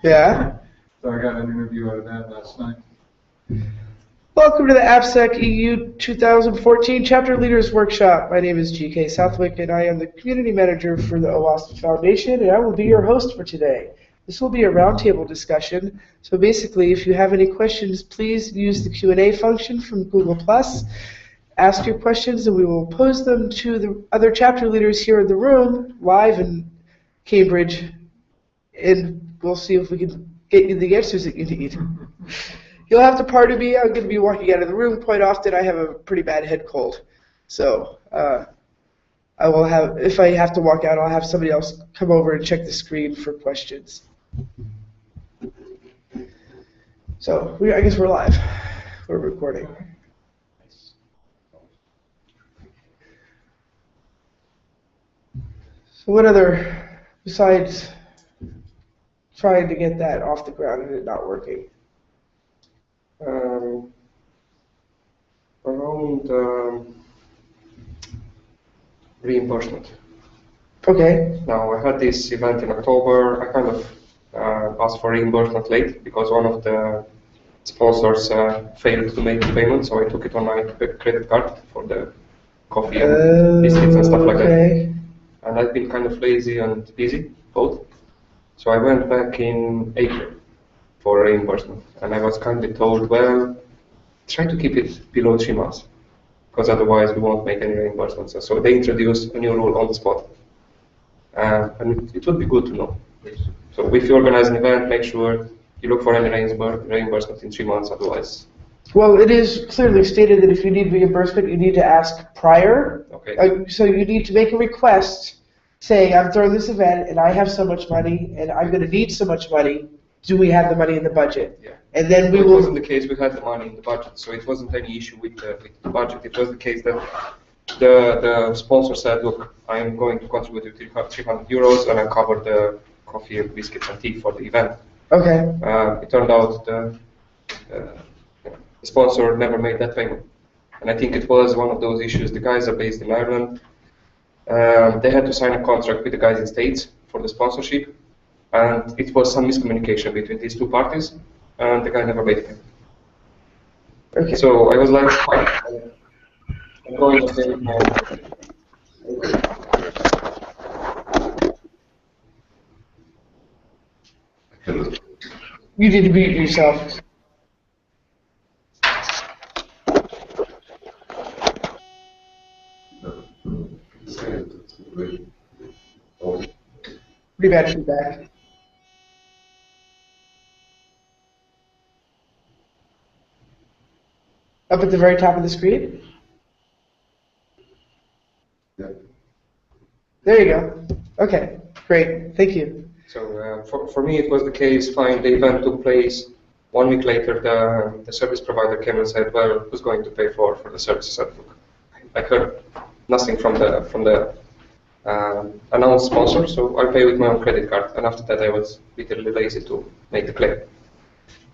Yeah. So I got an interview out of that last night. Welcome to the AppSec EU 2014 Chapter Leaders Workshop. My name is GK Southwick, and I am the Community Manager for the OWASP Foundation, and I will be your host for today. This will be a roundtable discussion, so basically, if you have any questions, please use the Q&A function from Google+. Ask your questions, and we will pose them to the other chapter leaders here in the room, live in Cambridge, and we'll see if we can get you the answers that you need. You'll have to pardon me. I'm going to be walking out of the room quite often. I have a pretty bad head cold. So I will have, if I have to walk out, I'll have somebody else come over and check the screen for questions. So I guess we're live. We're recording. So what other, besides trying to get that off the ground and it not working? Around reimbursement. Okay. Now, I had this event in October. I kind of asked for reimbursement late because one of the sponsors failed to make the payment, so I took it on my credit card for the coffee and biscuits and stuff like that. And I've been kind of lazy and busy, both. So I went back in April for reimbursement, and I was kindly told, well, try to keep it below 3 months, because otherwise we won't make any reimbursements. So they introduced a new rule on the spot, and it would be good to know. So if you organize an event, make sure you look for any reimbursement in 3 months, otherwise. Well, it is clearly stated that if you need reimbursement, you need to ask prior. Okay. So you need to make a request saying, I'm throwing this event and I have so much money and I'm going to need so much money. Do we have the money in the budget? Yeah. And then it wasn't the case we had the money in the budget, so it wasn't any issue with the budget. It was the case that the sponsor said, look, I'm going to contribute you 300 euros and I'll cover the coffee, biscuits and tea for the event. Okay. It turned out the sponsor never made that payment. And I think it was one of those issues. The guys are based in Ireland. They had to sign a contract with the guys in States for the sponsorship. And it was some miscommunication between these two parties, and the guy never made it. Okay. So I was like, fine, I'm going to say my... You need to mute yourself. Pretty bad feedback. Up at the very top of the screen? Yeah. There you go. Okay, great. Thank you. So for me, it was the case, fine, the event took place. 1 week later, the service provider came and said, well, who's going to pay for the services? I heard nothing from the announced sponsor, so I'll pay with my own credit card. And after that, I was literally lazy to make the claim.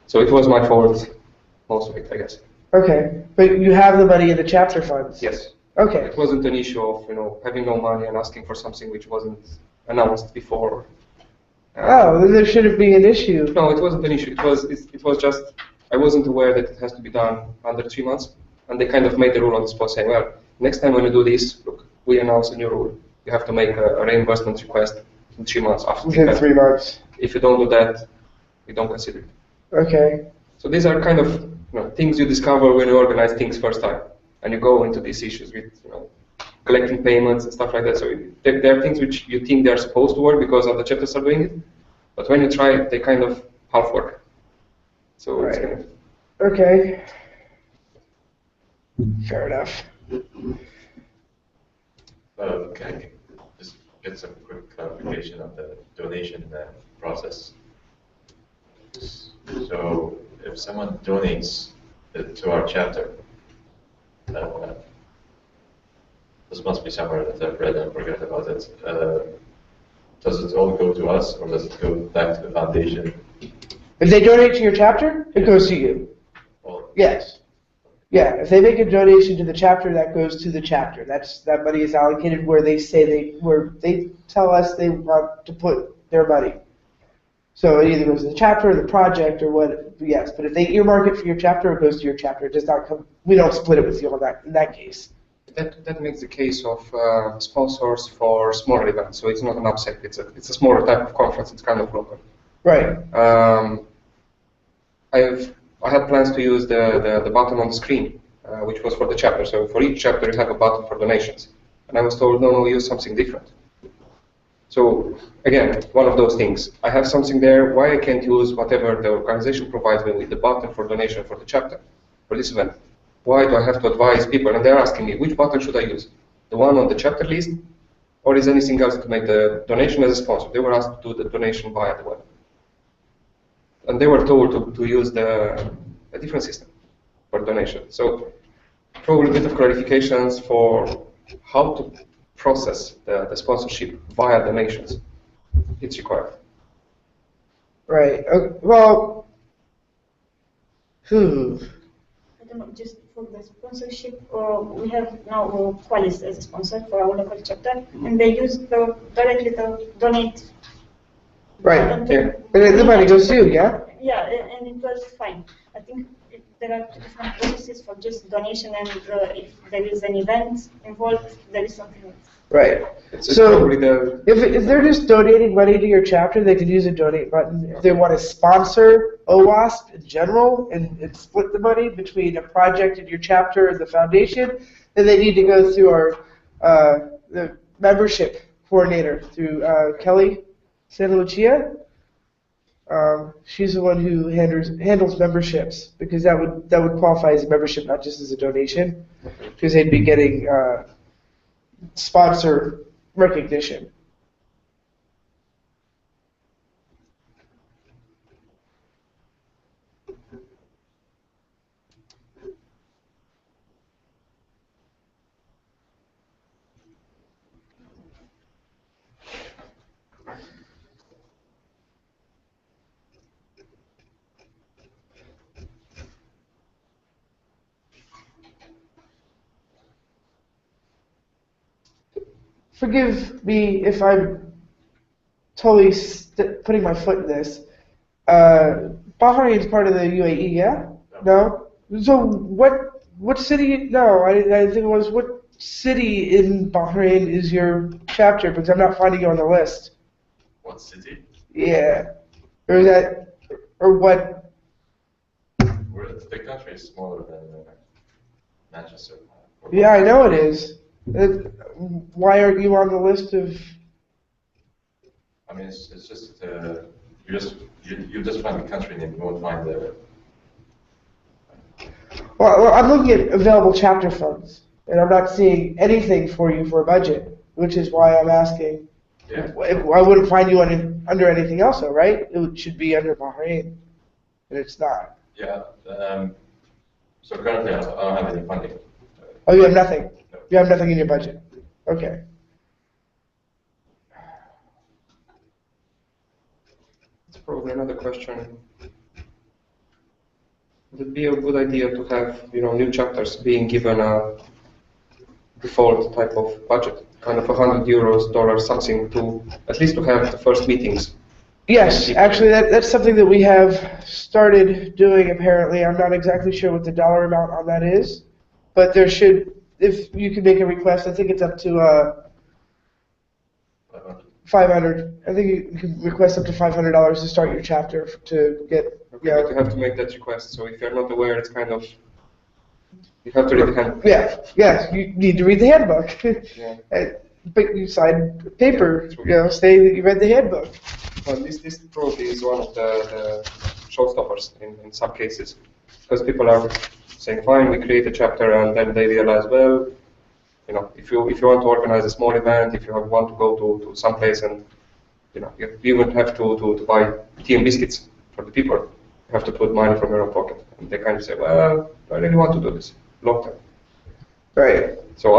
So it was my fault, most of it, I guess. Okay, but you have the money in the chapter funds? Yes. Okay. It wasn't an issue of having no money and asking for something which wasn't announced before. Oh, then there shouldn't be an issue. No, it wasn't an issue. It was just I wasn't aware that it has to be done under 3 months, and they kind of made the rule on the spot saying, well, next time when you do this, look, we announce a new rule. You have to make a reimbursement request in 3 months after. Within 3 months. If you don't do that, we don't consider it. Okay. So these are kind of things you discover when you organize things first time, and you go into these issues with collecting payments and stuff like that. So there are things which you think they're supposed to work because other chapters are doing it, but when you try it, they kind of half work. So right. It's kind of... Okay. Fair enough. Can I just get some quick clarification on the donation process? So if someone donates to our chapter, this must be somewhere that I've read and forgot about it. Does it all go to us, or does it go back to the foundation? If they donate to your chapter, it goes to you. Well, yes. Yeah, if they make a donation to the chapter, that goes to the chapter. That money is allocated where they say where they tell us they want to put their money. So it either goes to the chapter or the project or what, yes. But if they earmark it for your chapter, it goes to your chapter. It does not come, we don't split it with you on that, in that case. That makes the case of sponsors for smaller events. So it's not an AppSec, it's a smaller type of conference, it's kind of local. Right. I had plans to use the button on the screen, which was for the chapter. So for each chapter, you have a button for donations. And I was told, no, use something different. So again, one of those things. I have something there. Why I can't use whatever the organization provides me with the button for donation for the chapter, for this event? Why do I have to advise people? And they're asking me, which button should I use? The one on the chapter list, or is anything else to make the donation as a sponsor? They were asked to do the donation via the web. And they were told to use a different system for donation. So probably a bit of clarifications for how to process the sponsorship via donations. It's required. Right. Well, I don't know, just for the sponsorship, we have now Qualis as a sponsor for our local chapter, and they use directly the donate. right. Yeah. And the money goes to you, yeah? Yeah, and it was fine. I think there are two different processes for just donation, and if there is an event involved, there is something else. Right. It's So probably the if they're just donating money to your chapter, they can use a donate button. If they want to sponsor OWASP in general and split the money between a project and your chapter and the foundation, then they need to go through our the membership coordinator, through Kelly Santa Lucia. She's the one who handles memberships, because that would qualify as a membership, not just as a donation, because they'd be getting sponsor recognition. Forgive me if I'm totally putting my foot in this. Bahrain is part of the UAE, yeah? No? So what city? No, I think it was, what city in Bahrain is your chapter? Because I'm not finding you on the list. What city? Yeah. Or is that, or what? The country is smaller than Manchester. Yeah, I know it is. Why aren't you on the list of? I mean, it's just you just find the country name. You won't find the. Well, I'm looking at available chapter funds, and I'm not seeing anything for you for a budget, which is why I'm asking. Yeah. I wouldn't find you under anything else, though, right? It should be under Bahrain, and it's not. Yeah. So currently, I don't have any funding. Oh, you have nothing. No. You have nothing in your budget. Okay. That's probably another question. Would it be a good idea to have, new chapters being given a default type of budget, kind of €100, dollars, something to at least to have the first meetings? Yes, actually, that's something that we have started doing. Apparently, I'm not exactly sure what the dollar amount on that is, but there should, if you can make a request, I think it's up to 500. I think you can request up to $500 to start your chapter to get. Okay, but you have to make that request. So if you're not aware, it's kind of, you have to read the handbook. Yeah, yes, you need to read the handbook. Yeah. But you signed paper, saying that you read the handbook. Well, this probably is one of the showstoppers in some cases, because people are saying, fine, we create a chapter, and then they realize, well, if you want to organize a small event, if you want to go to some place, and you would have to buy tea and biscuits for the people. You have to put money from your own pocket, and they kind of say, well, I really want to do this long term. Right. So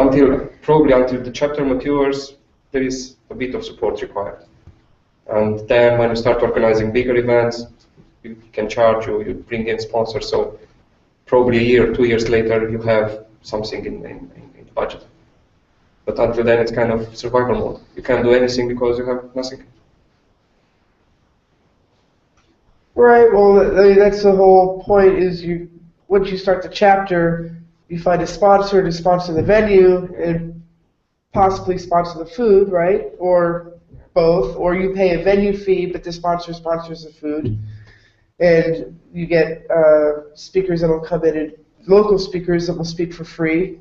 probably until the chapter matures, there is a bit of support required. And then when you start organizing bigger events, you can charge, you bring in sponsors. So probably a year, 2 years later, you have something in the budget. But until then, it's kind of survival mode. You can't do anything because you have nothing. Right. Well, that's the whole point. Is once you start the chapter, you find a sponsor to sponsor the venue and possibly sponsor the food, right? Or both. Or you pay a venue fee, but the sponsor sponsors the food, and you get speakers that will come in, and local speakers that will speak for free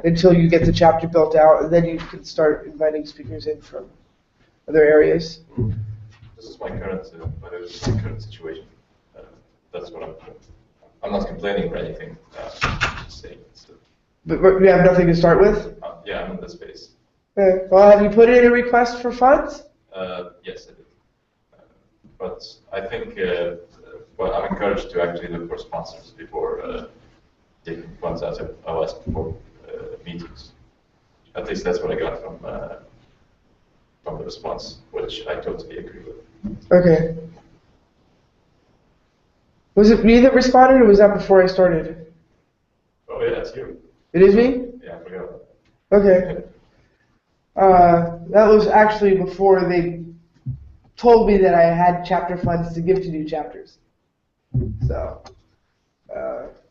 until you get the chapter built out, and then you can start inviting speakers in from other areas. This is my current, current situation. That's what I'm not complaining or anything. Just saying. But you have nothing to start with? Yeah, I'm in this space. Okay. Well, have you put in a request for funds? Yes, I did. But I think, well, I'm encouraged to actually look for sponsors before taking funds out of OS before meetings. At least that's what I got from the response, which I totally agree with. Okay. Was it me that responded, or was that before I started? Oh yeah, it's you. It is me? Yeah, I forgot about Okay. That was actually before they told me that I had chapter funds to give to new chapters. So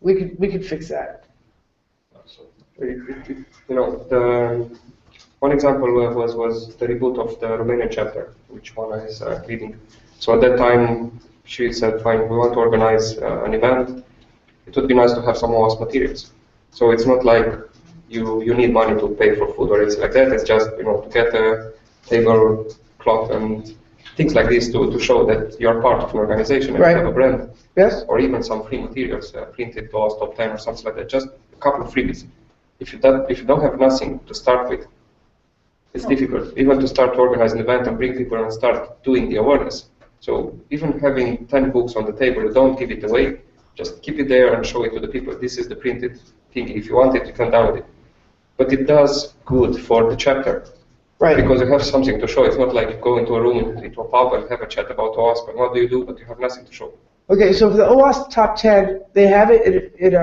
we could fix that. You know, the one example was the reboot of the Romanian chapter, which one is leading. So at that time, she said, fine, we want to organize an event. It would be nice to have some OWASP materials. So it's not like you need money to pay for food or anything like that. It's just, to get a tablecloth and things like this to show that you're part of an organization and Right. have a brand. Yes? Or even some free materials, printed to us, top 10 or something like that. Just a couple of freebies. If you don't have nothing to start with, it's difficult. Even to start to organize an event and bring people and start doing the awareness. So even having 10 books on the table, you don't give it away. Just keep it there and show it to the people. This is the printed thing. If you want it, you can download it. But it does good for the chapter. Right. Because you have something to show. It's not like you go into a room, into a pub and have a chat about OWASP and what do you do, but you have nothing to show. Okay, so for the OWASP top 10, they have it in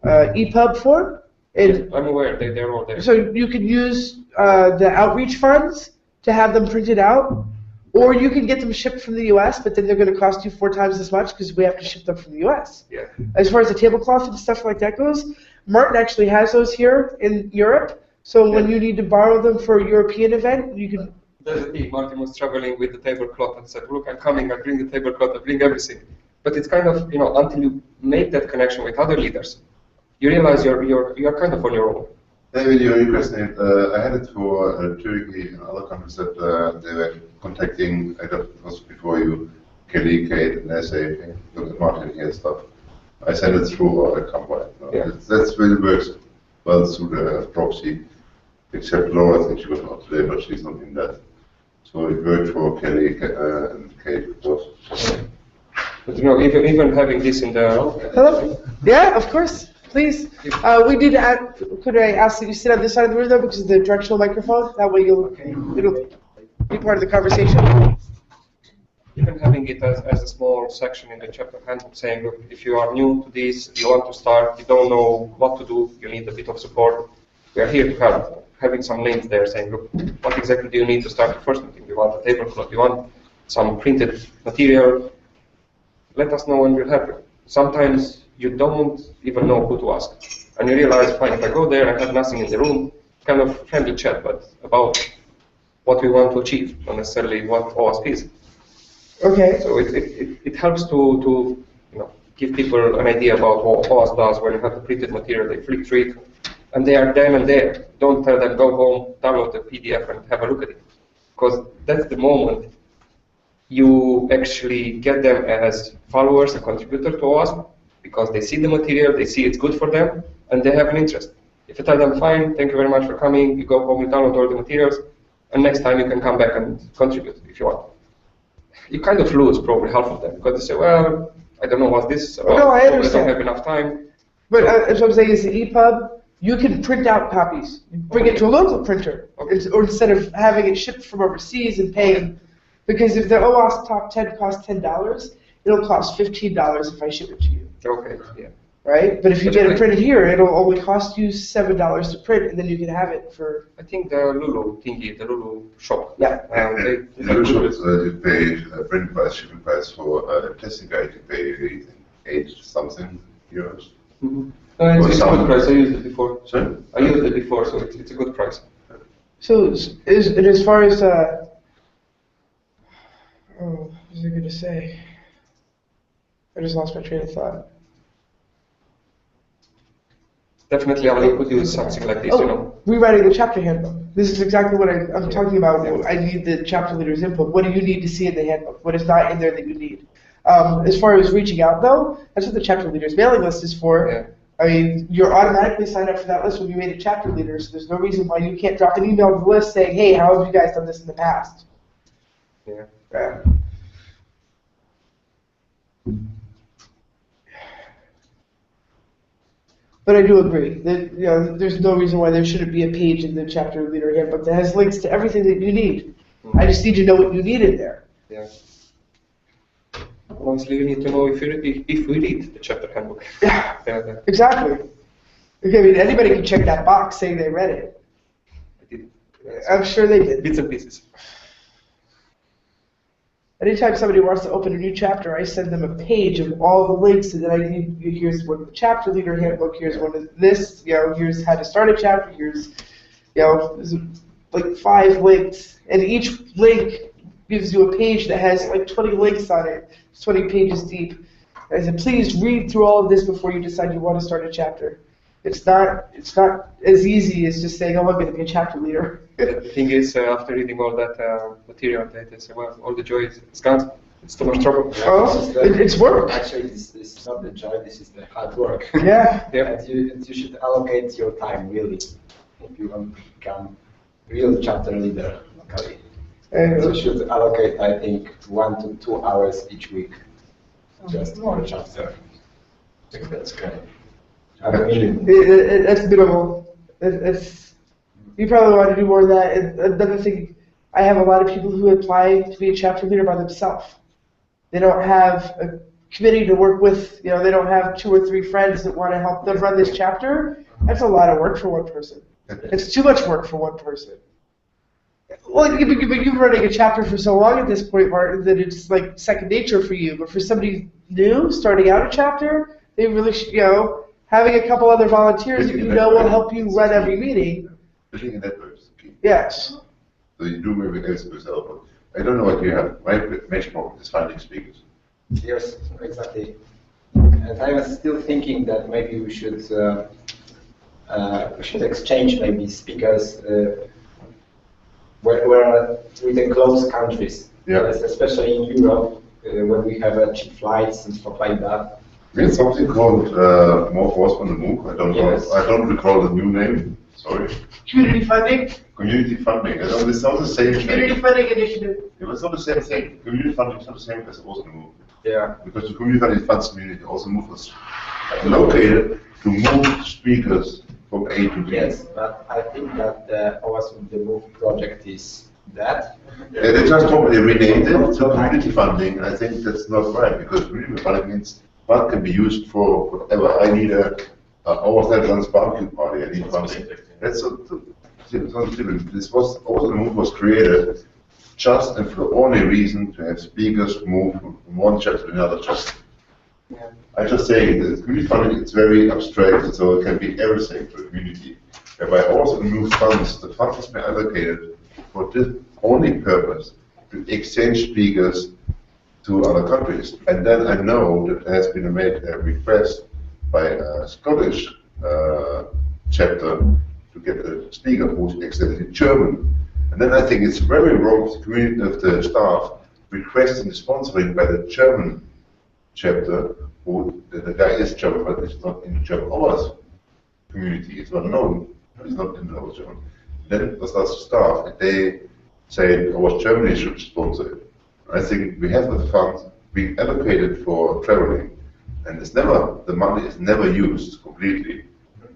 EPUB form? I'm aware, they're all there. So you can use the outreach funds to have them printed out, or you can get them shipped from the U.S., but then they're going to cost you 4 times as much because we have to ship them from the U.S. Yeah. As far as the tablecloth and stuff like that goes, Martin actually has those here in Europe. So when you need to borrow them for a European event, you can. That's the thing. Martin was traveling with the tablecloth and said, look, I'm coming, I bring the tablecloth, I bring everything. But it's kind of, until you make that connection with other leaders, you realize you're kind of on your own. David, your request, I had it for Turkey and other countries that they were contacting, I thought it was before you, Kelly, Kate, and they say, okay, look at Martin here stuff. I sent it through a company. Yeah. That's really works well through the proxy, except Laura, I think she was not today, but she's not in that. So it worked for Kelly and Kate, of course. But even having this in the... Hello? Yeah, of course. Please. We did. Could I ask that you sit on this side of the room though, because of the directional microphone? That way it'll be part of the conversation. Even having it as a small section in the chapter handbook saying, look, if you are new to this, you want to start, you don't know what to do, you need a bit of support, we are here to help. Having some links there saying, look, what exactly do you need to start the first meeting? You want a tablecloth, you want some printed material, let us know and we'll help you. Sometimes you don't even know who to ask. And you realize, fine, if I go there, I have nothing in the room, kind of friendly chat, but about what we want to achieve, not necessarily what OWASP is. Okay. So it helps to give people an idea about what OWASP does. When you have the printed material, they flip through it, and they are then and there. Don't tell them, go home, download the PDF and have a look at it. Because that's the moment you actually get them as followers and contributors to OWASP, because they see the material, they see it's good for them, and they have an interest. If you tell them, fine, thank you very much for coming, you go home, you download all the materials, and next time you can come back and contribute if you want. You kind of lose probably half of them, because they say, well, I don't know what this is about, No, I understand. I don't have enough time. But as I'm saying is the EPUB, you can print out copies. You bring it to a local printer, or instead of having it shipped from overseas and paying. Because if the OWASP top 10 costs $10, it'll cost $15 if I ship it to you. Okay, yeah. right? But if you get it printed here, it'll only cost you $7 to print, and then you can have it for. I think the Lulu thingy, the Lulu shop. Yeah. In the shop, you pay print price, shipping price for a testing guide, you pay 8 something euros. Mm-hmm. It's a good price. I used it before. Sorry? I used it before, so it's a good price. So, as far as what was I going to say? I just lost my train of thought. Definitely, I could use something like this, you know. Rewriting the chapter handbook. This is exactly what I'm talking about. I need the chapter leader's input. What do you need to see in the handbook? What is not in there that you need? As far as reaching out, though, that's what the chapter leader's mailing list is for. Yeah. I mean, you're automatically signed up for that list when you made a chapter leader, so there's no reason why you can't drop an email to the list saying, hey, how have you guys done this in the past? Yeah. Yeah. But I do agree that there's no reason why there shouldn't be a page in the chapter leader handbook that has links to everything that you need. I just need to know what you need in there. Yeah. Honestly, you need to know if we read the chapter handbook. Yeah, Yeah. exactly. Okay, I mean, anybody can check that box saying they read it. I did. I'm sure they did. Bits and pieces. Anytime somebody wants to open a new chapter, I send them a page of all the links, and then I need, here's one of the chapter leader handbook, here's one of this, here's how to start a chapter, here's, there's like 5 links, and each link gives you a page that has like 20 links on it, 20 pages deep. I said, please read through all of this before you decide you want to start a chapter. It's not as easy as just saying, oh, I'm going to be a chapter leader. The thing is, after reading all that material, they say, well, all the joy is gone. It's too much trouble. Oh, it's work. Actually, this is not the joy, this is the hard work. Yeah. Yeah. And you should allocate your time, really, if you want to become real chapter leader locally. You should allocate, I think, 1 to 2 hours each week just for a chapter. I think that's kind of. That's minimal. You probably want to do more of that. And another thing, I have a lot of people who apply to be a chapter leader by themselves. They don't have a committee to work with. They don't have 2 or 3 friends that want to help them run this chapter. That's a lot of work for one person. It's too much work for one person. Well, you've been running a chapter for so long at this point, Martin, that it's like second nature for you. But for somebody new, starting out a chapter, they really should, having a couple other volunteers that will help you run every meeting. Building a network is key. Yes. So you do maybe else yourself, but I don't know what you have. My major problem is finding speakers. Yes, exactly. And I was still thinking that maybe we should exchange maybe speakers where with the close countries. Yeah. Yes, especially in Europe, when we have cheap flights and stuff like that. We had something called More Force on the Move. I don't know. Yes. I don't recall the new name. Sorry. Community funding. Community funding. It's not the same Community thing. funding initiative. It's not the same thing. Community funding is not the same as Force on the Move. Yeah. Because the community funding funds community. Also Move was located to move speakers from A to B. Yes, but I think that the OAS with the Move project is that. Yeah, they just totally renamed it to community funding. I think that's not right because community funding means fund can be used for whatever. I need our Netherlands barbecue party. I need funding. That's something different. This was also the move was created just and for the only reason to have speakers move from one chapter to another chapter. Yeah. I just say that community funding is very abstract, so it can be everything for the community. Whereby also move funds, the funds has been allocated for this only purpose to exchange speakers to other countries. And then I know that there has been made a request by a Scottish chapter to get a speaker who's excellent German. And then I think it's very wrong of the community of the staff requesting the sponsoring by the German chapter, who the guy is German, but it's not in the German hours community. It's not known. It's not in the hours German. Then the staff, and they say hours Germany should sponsor it. I think we have the funds being allocated for traveling, and it's never the money is never used completely.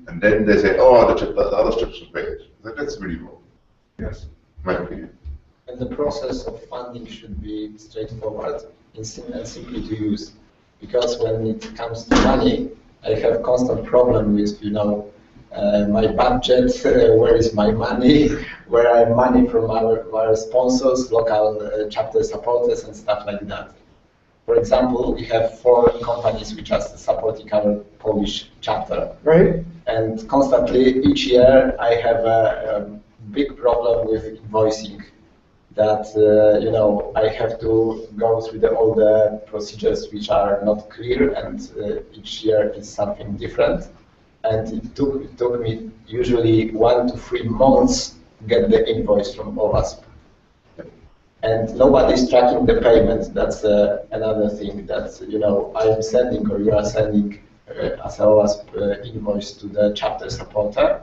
And then they say, oh, the other chapters should pay it. That's really wrong. Yes, my opinion. And the process of funding should be straightforward and simply to use. Because when it comes to money, I have constant problem with, my budget, where is my money, where are money from our sponsors, local chapter supporters and stuff like that. For example, we have 4 companies which are supporting our Polish chapter. Right. And constantly, each year, I have a big problem with invoicing. That, I have to go through all the procedures which are not clear, and each year is something different. And it took me usually 1 to 3 months to get the invoice from OWASP. And nobody's tracking the payments. That's another thing that, I am sending, or you are sending as a OWASP invoice to the chapter supporter,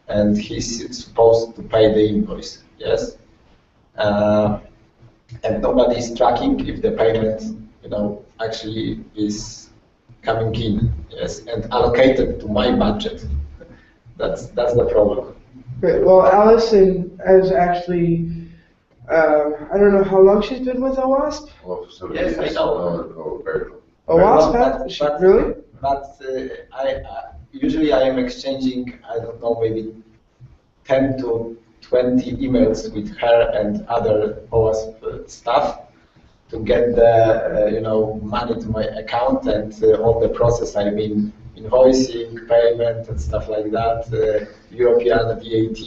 and he's supposed to pay the invoice, yes? And nobody is tracking if the payment, actually is coming in, yes, and allocated to my budget. That's the problem. Great. Well, Allison has actually, I don't know how long she's been with OWASP. Well, so Yes, I know. Oh, very long. OWASP, But- really? But I usually I am exchanging, I don't know, maybe 10 to 20 emails with her and other OWASP staff to get the money to my account, and all the process. I mean, invoicing, payment, and stuff like that. European VAT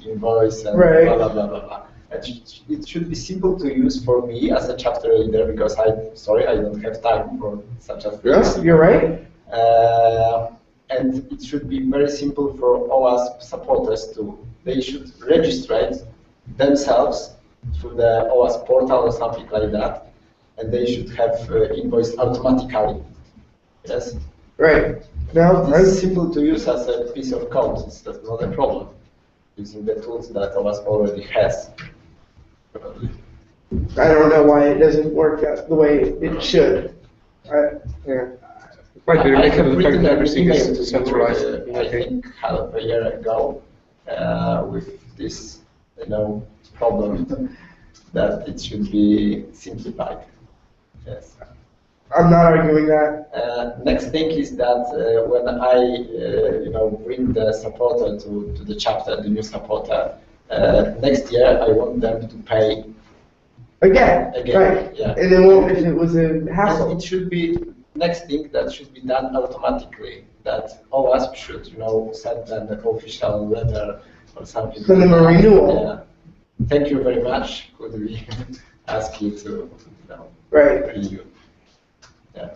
invoice, and Right. blah blah blah blah blah. It should be simple to use for me as a chapter leader, because I don't have time for such a thing. Yes, you're right. And it should be very simple for OWASP supporters too. They should register themselves through the OWASP portal or something like that, and they should have invoiced automatically. Yes? Right. No, It's simple to use as a piece of code. That's not a problem. Using the tools that OWASP already has. Probably. I don't know why it doesn't work the way it should. Yeah. Might be I related have to the fact written that an everything email is to centralized. you, I think half a year ago, with this, problem that it should be simplified. Yes. I'm not arguing that. Next thing is that when I, bring the supporter to the chapter, the new supporter, next year I want them to pay Again, again. right. Yeah. And then what if it was a And hassle? it should be, next thing that should be done automatically, that OWASP should, send them an official letter or something. Send them a like that. renewal. Yeah. Thank you very much. Could we ask you to, Right. renew? Yeah.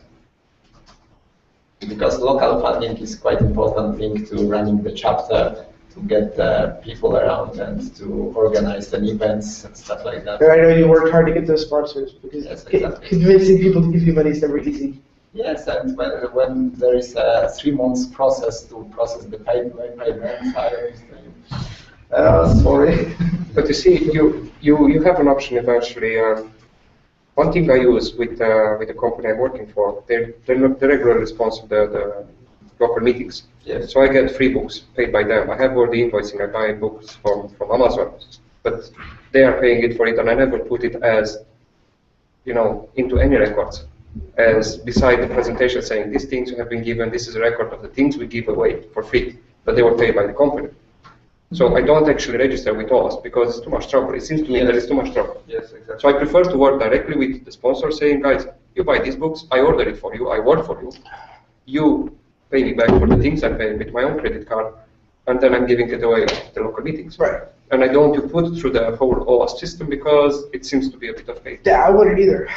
Because local funding is quite important thing to running the chapter, to get the people around and to organize the events and stuff like that. And I know you worked hard to get those sponsors, because Yes, exactly. convincing people to give you money is never easy. Yes, and when there is a 3 months process to process the payment, sorry. But you see, you have an option eventually. One thing I use with the company I'm working for, they regularly sponsor the local meetings. Yes. So I get free books paid by them. I have all the invoicing. I buy books from Amazon, but they are paying it for it, and I never put it as, into any records. As beside the presentation saying these things have been given, this is a record of the things we give away for free, but they were paid by the company. So I don't actually register with OWASP because it's too much trouble. It seems to me that it's too much trouble. Yes, exactly. So I prefer to work directly with the sponsor, saying, guys, you buy these books, I order it for you, I work for you. You pay me back for the things I'm paying with my own credit card, and then I'm giving it away at the local meetings. Right. And I don't put it through the whole OWASP system because it seems to be a bit of pain. Yeah, I wouldn't either.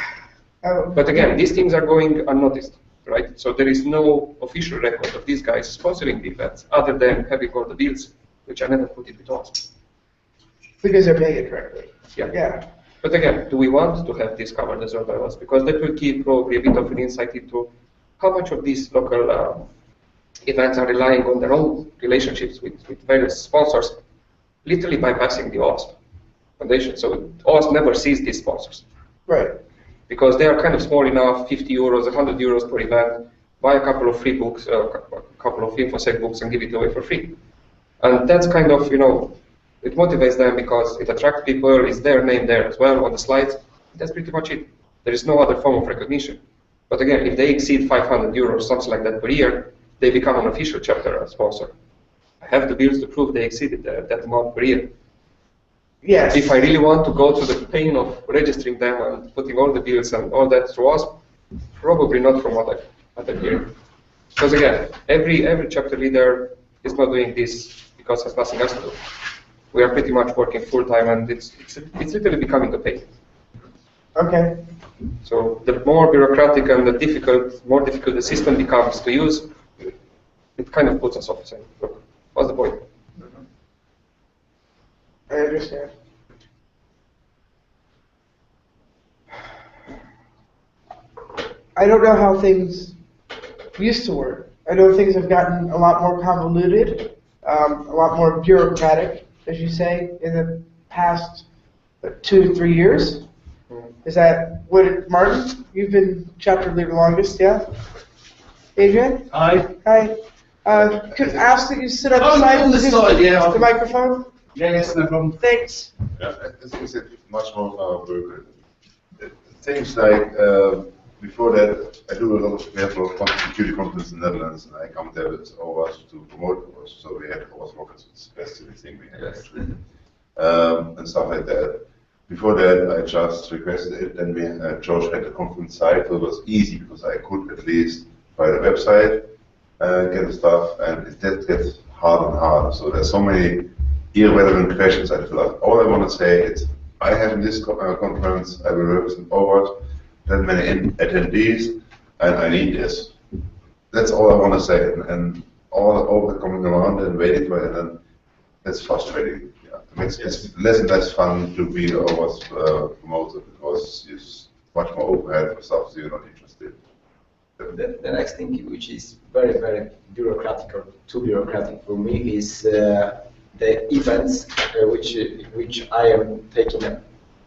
But again, these things are going unnoticed, right? So there is no official record of these guys sponsoring the events other than having all the bills, which I never put it with OWASP. Because they're paying it directly. Yeah. Yeah. But again, do we want to have this covered as well by us? Because that will give probably a bit of an insight into how much of these local events are relying on their own relationships with various sponsors, literally bypassing the OWASP Foundation. So OWASP never sees these sponsors. Right. Because they are kind of small enough, 50 euros, 100 euros per event, buy a couple of free books, a couple of InfoSec books and give it away for free. And that's kind of, it motivates them because it attracts people, it's their name there as well on the slides. That's pretty much it. There is no other form of recognition. But again, if they exceed 500 euros, something like that per year, they become an official chapter sponsor. I have the bills to prove they exceeded that amount per year. Yes. If I really want to go through the pain of registering them and putting all the bills and all that through us, probably not from what I'm hearing. Because again, every chapter leader is not doing this because has nothing else to do. We are pretty much working full time, and it's literally becoming a pain. Okay. So the more bureaucratic and more difficult the system becomes to use, it kind of puts us off saying, look, what's the point? I understand. I don't know how things used to work. I know things have gotten a lot more convoluted, a lot more bureaucratic, as you say, in the past 2 to 3 years. Is that what Martin? You've been chapter leader longest, yeah? Adrian? Hi. Hi. Could I ask that you sit up On beside this side, yeah. the microphone? Yeah, yes, no problem. Thanks. Yeah, I think it's much more work. Things like before that, I do a lot of we have a lot of security conference in the Netherlands, and I come there with OWASP to promote OWASP. So we had OWASP rockets, it's the best thing we have actually, and stuff like that. Before that, I just requested it, then George had the conference site, so it was easy because I could at least buy the website, get the stuff, and that gets harder and harder. So there's so many irrelevant questions I fill out. All I want to say is, I have in this conference, I will represent OWASP, that many attendees, and I need this. That's all I want to say, and all coming around and waiting for it, and then that's frustrating. Yeah. It makes it's less and less fun to be always promoted because it's much more overhead for stuff you're not interested. The next thing, which is very, very bureaucratic or too bureaucratic for me, is the events which I am taking a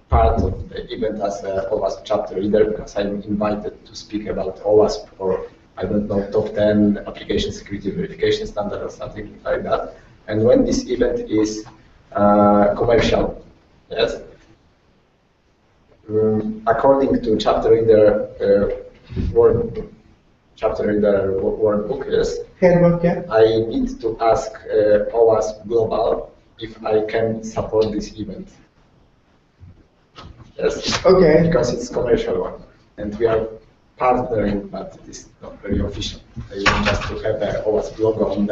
part of the event as a OWASP chapter leader because I'm invited to speak about OWASP or I don't know, top 10 application security verification standard or something like that. And when this event is commercial, yes, according to chapter leader workbook, yes, Handbook, yeah. I need to ask OWASP Global if I can support this event. Yes. Okay. Because it's commercial one, and we are partnering, but it is not very official. They want just to have a OWASP logo on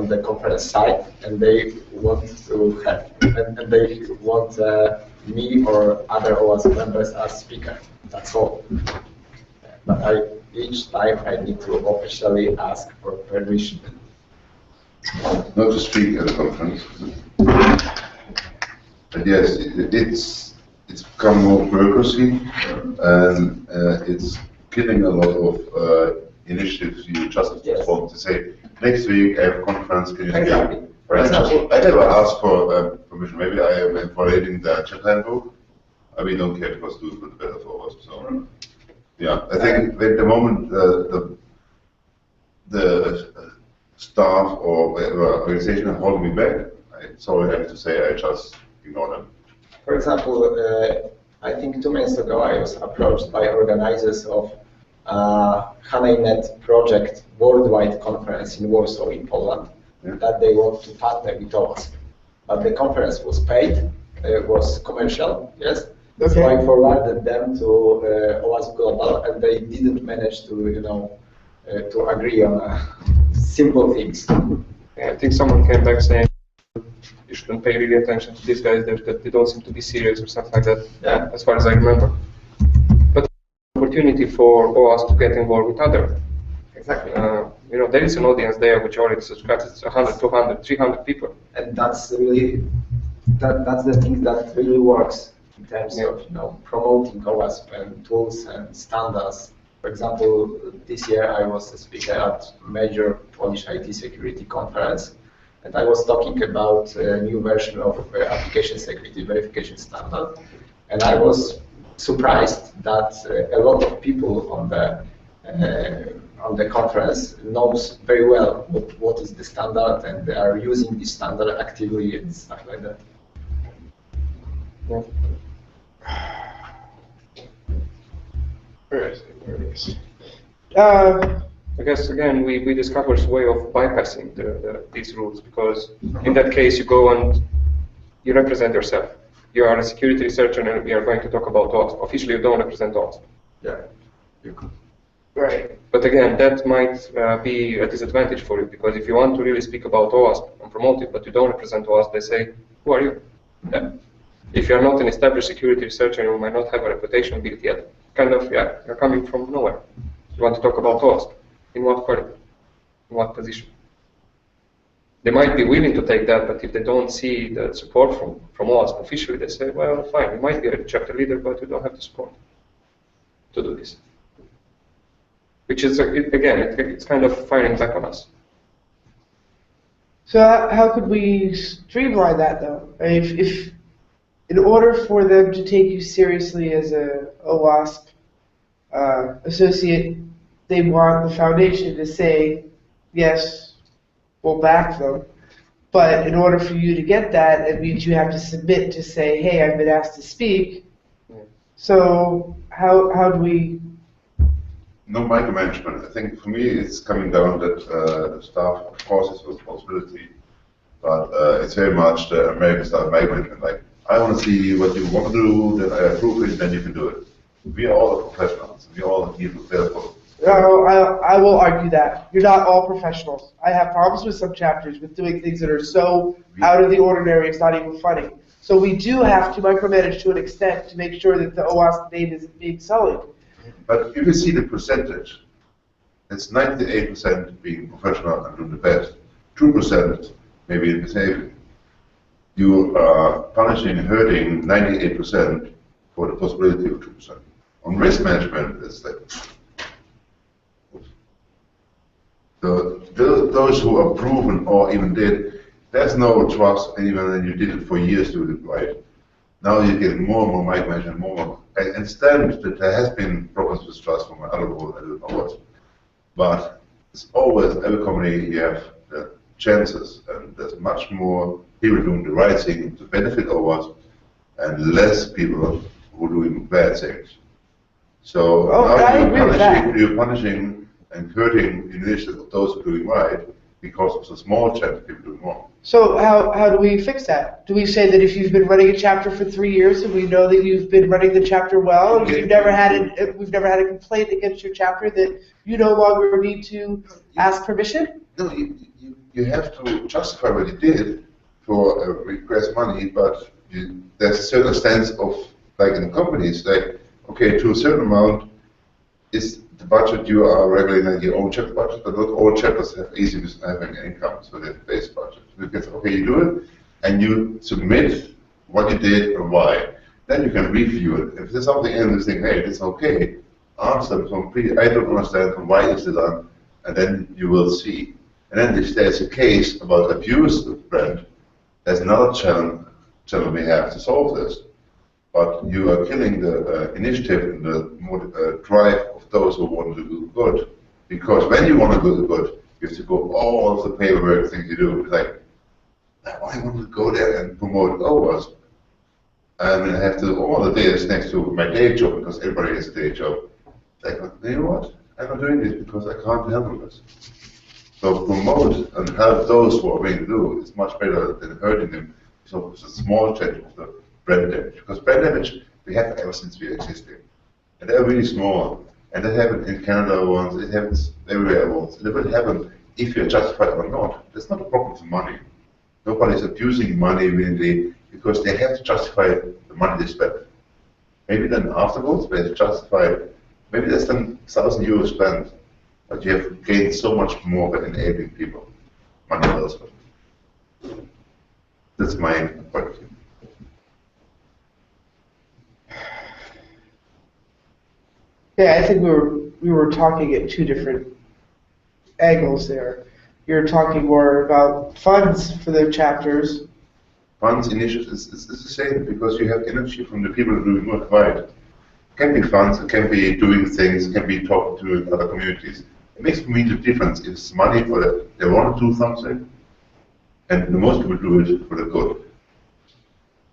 the conference site, and they want to have, and they want me or other OWASP members as speaker. That's all. But each time I need to officially ask for permission. Not to speak at a conference. But yes, it's become more bureaucracy, and it's killing a lot of initiatives you just want to say, next week I have a conference, can you speak? For example, I never asked for permission. Maybe I am violating the chat handbook. We don't care because do it for the better for us. So, yeah, I think at the moment the staff or whatever organization are holding me back. Sorry, I have to say, I just ignore them. For example, I think 2 months ago I was approached by organizers of HANA.net project worldwide conference in Warsaw in Poland, that they want to partner with OWASP. But the conference was paid, was commercial, yes. Okay. So I forwarded them to OWASP Global, and they didn't manage to, to agree on simple things. Yeah, I think someone came back saying you shouldn't pay really attention to these guys, that they don't seem to be serious or something like that, yeah. As far as I remember. But opportunity for OWASP to get involved with other. Exactly. There is an audience there which already subscribes. It's 100, 200, 300 people. And that's really, that's the thing that really works in terms of promoting OWASP and tools and standards. For example, this year I was a speaker at a major Polish IT security conference, and I was talking about a new version of application security verification standard, and I was surprised that a lot of people on the conference knows very well what is the standard, and they are using this standard actively and stuff like that. Yeah. Where is it? I guess again we discovered a way of bypassing these rules, because in that case you go and you represent yourself. You are a security researcher and we are going to talk about OWASP. Officially you don't represent OWASP. Yeah, you could. Right. But again, that might be a disadvantage for you, because if you want to really speak about OWASP and promote it, but you don't represent OWASP, they say, who are you? Yeah. If you're not an established security researcher, you might not have a reputation built yet. Kind of, yeah, you're coming from nowhere. You want to talk about OWASP. In what quality? In what position? They might be willing to take that, but if they don't see the support from OWASP officially, they say, well, fine, you might be a chapter leader, but you don't have the support to do this. Which is, again, it's kind of firing back on us. So how could we streamline that, though? If in order for them to take you seriously as a OWASP associate, they want the foundation to say, yes, we'll back them. But in order for you to get that, it means you have to submit to say, hey, I've been asked to speak. Yeah. So how do we... No micromanagement. I think for me it's coming down that the staff, of course, is a responsibility, but it's very much the American style micromanagement. Like, I want to see what you want to do, then I approve it, then you can do it. We are all professionals. We all need to prepare for it. No, I will argue that. You're not all professionals. I have problems with some chapters with doing things that are so out of the ordinary, it's not even funny. So we do have to micromanage to an extent to make sure that the OWASP name isn't being sullied. But if you see the percentage, it's 98% being professional and doing the best. 2% maybe behaving. You are punishing and hurting 98% for the possibility of 2%. On risk management, it's like, those who are proven or even did, there's no trust even when you did it for years to do it right. Now you're getting more and more micromanagement, more. I understand that there has been problems with trust from my other role, I don't know what. But it's always, every company, you have the chances, and there's much more people doing the right thing to benefit others, and less people who are doing bad things. So now you're punishing and hurting the initiative of those who are doing right, because of the small chance of people doing wrong. So how do we fix that? Do we say that if you've been running a chapter for 3 years and we know that you've been running the chapter well, and we've never had a complaint against your chapter, that you no longer need to ask permission? No, you have to justify what you did for request money, but there's a certain stance of, like in companies, like, okay, to a certain amount is the budget you are regulating your own chapter budget, but not all chapters have easy with having income, so they have base budget. Because, okay, you do it, and you submit what you did and why. Then you can review it. If there's something in this thing, hey, it's okay, ask them, I don't understand, why is it done, and then you will see. And then if there's a case about abuse of brand, there's another channel we have to solve this. But you are killing the initiative and the drive of those who want to do good. Because when you want to do the good, you have to go all of the paperwork things you do. It's like, I want to go there and promote others. And I have to do all the days next to my day job, because everybody has a day job. Like, you know what? I'm not doing this because I can't handle this. So promote and help those who are willing to do it. It's much better than hurting them. So it's a small change of the brand damage. Because brand damage we have ever since we existed. And they're really small. And that happened in Canada once, it happens everywhere once. And it will happen if you're justified or not. That's not a problem for money. Nobody's abusing money really because they have to justify the money they spend. Maybe then afterwards they have to justify, maybe that's then €1,000 spent, but you have gained so much more by enabling people. Money elsewhere. That's my point of view. Yeah, I think we were talking at two different angles there. You're talking more about funds for the chapters. Funds, initiatives, it's the same, because you have energy from the people who do work right. It can be funds, it can be doing things, it can be talking to other communities. It makes for me the difference. It's money for they want to do something, and the most people do it for the good.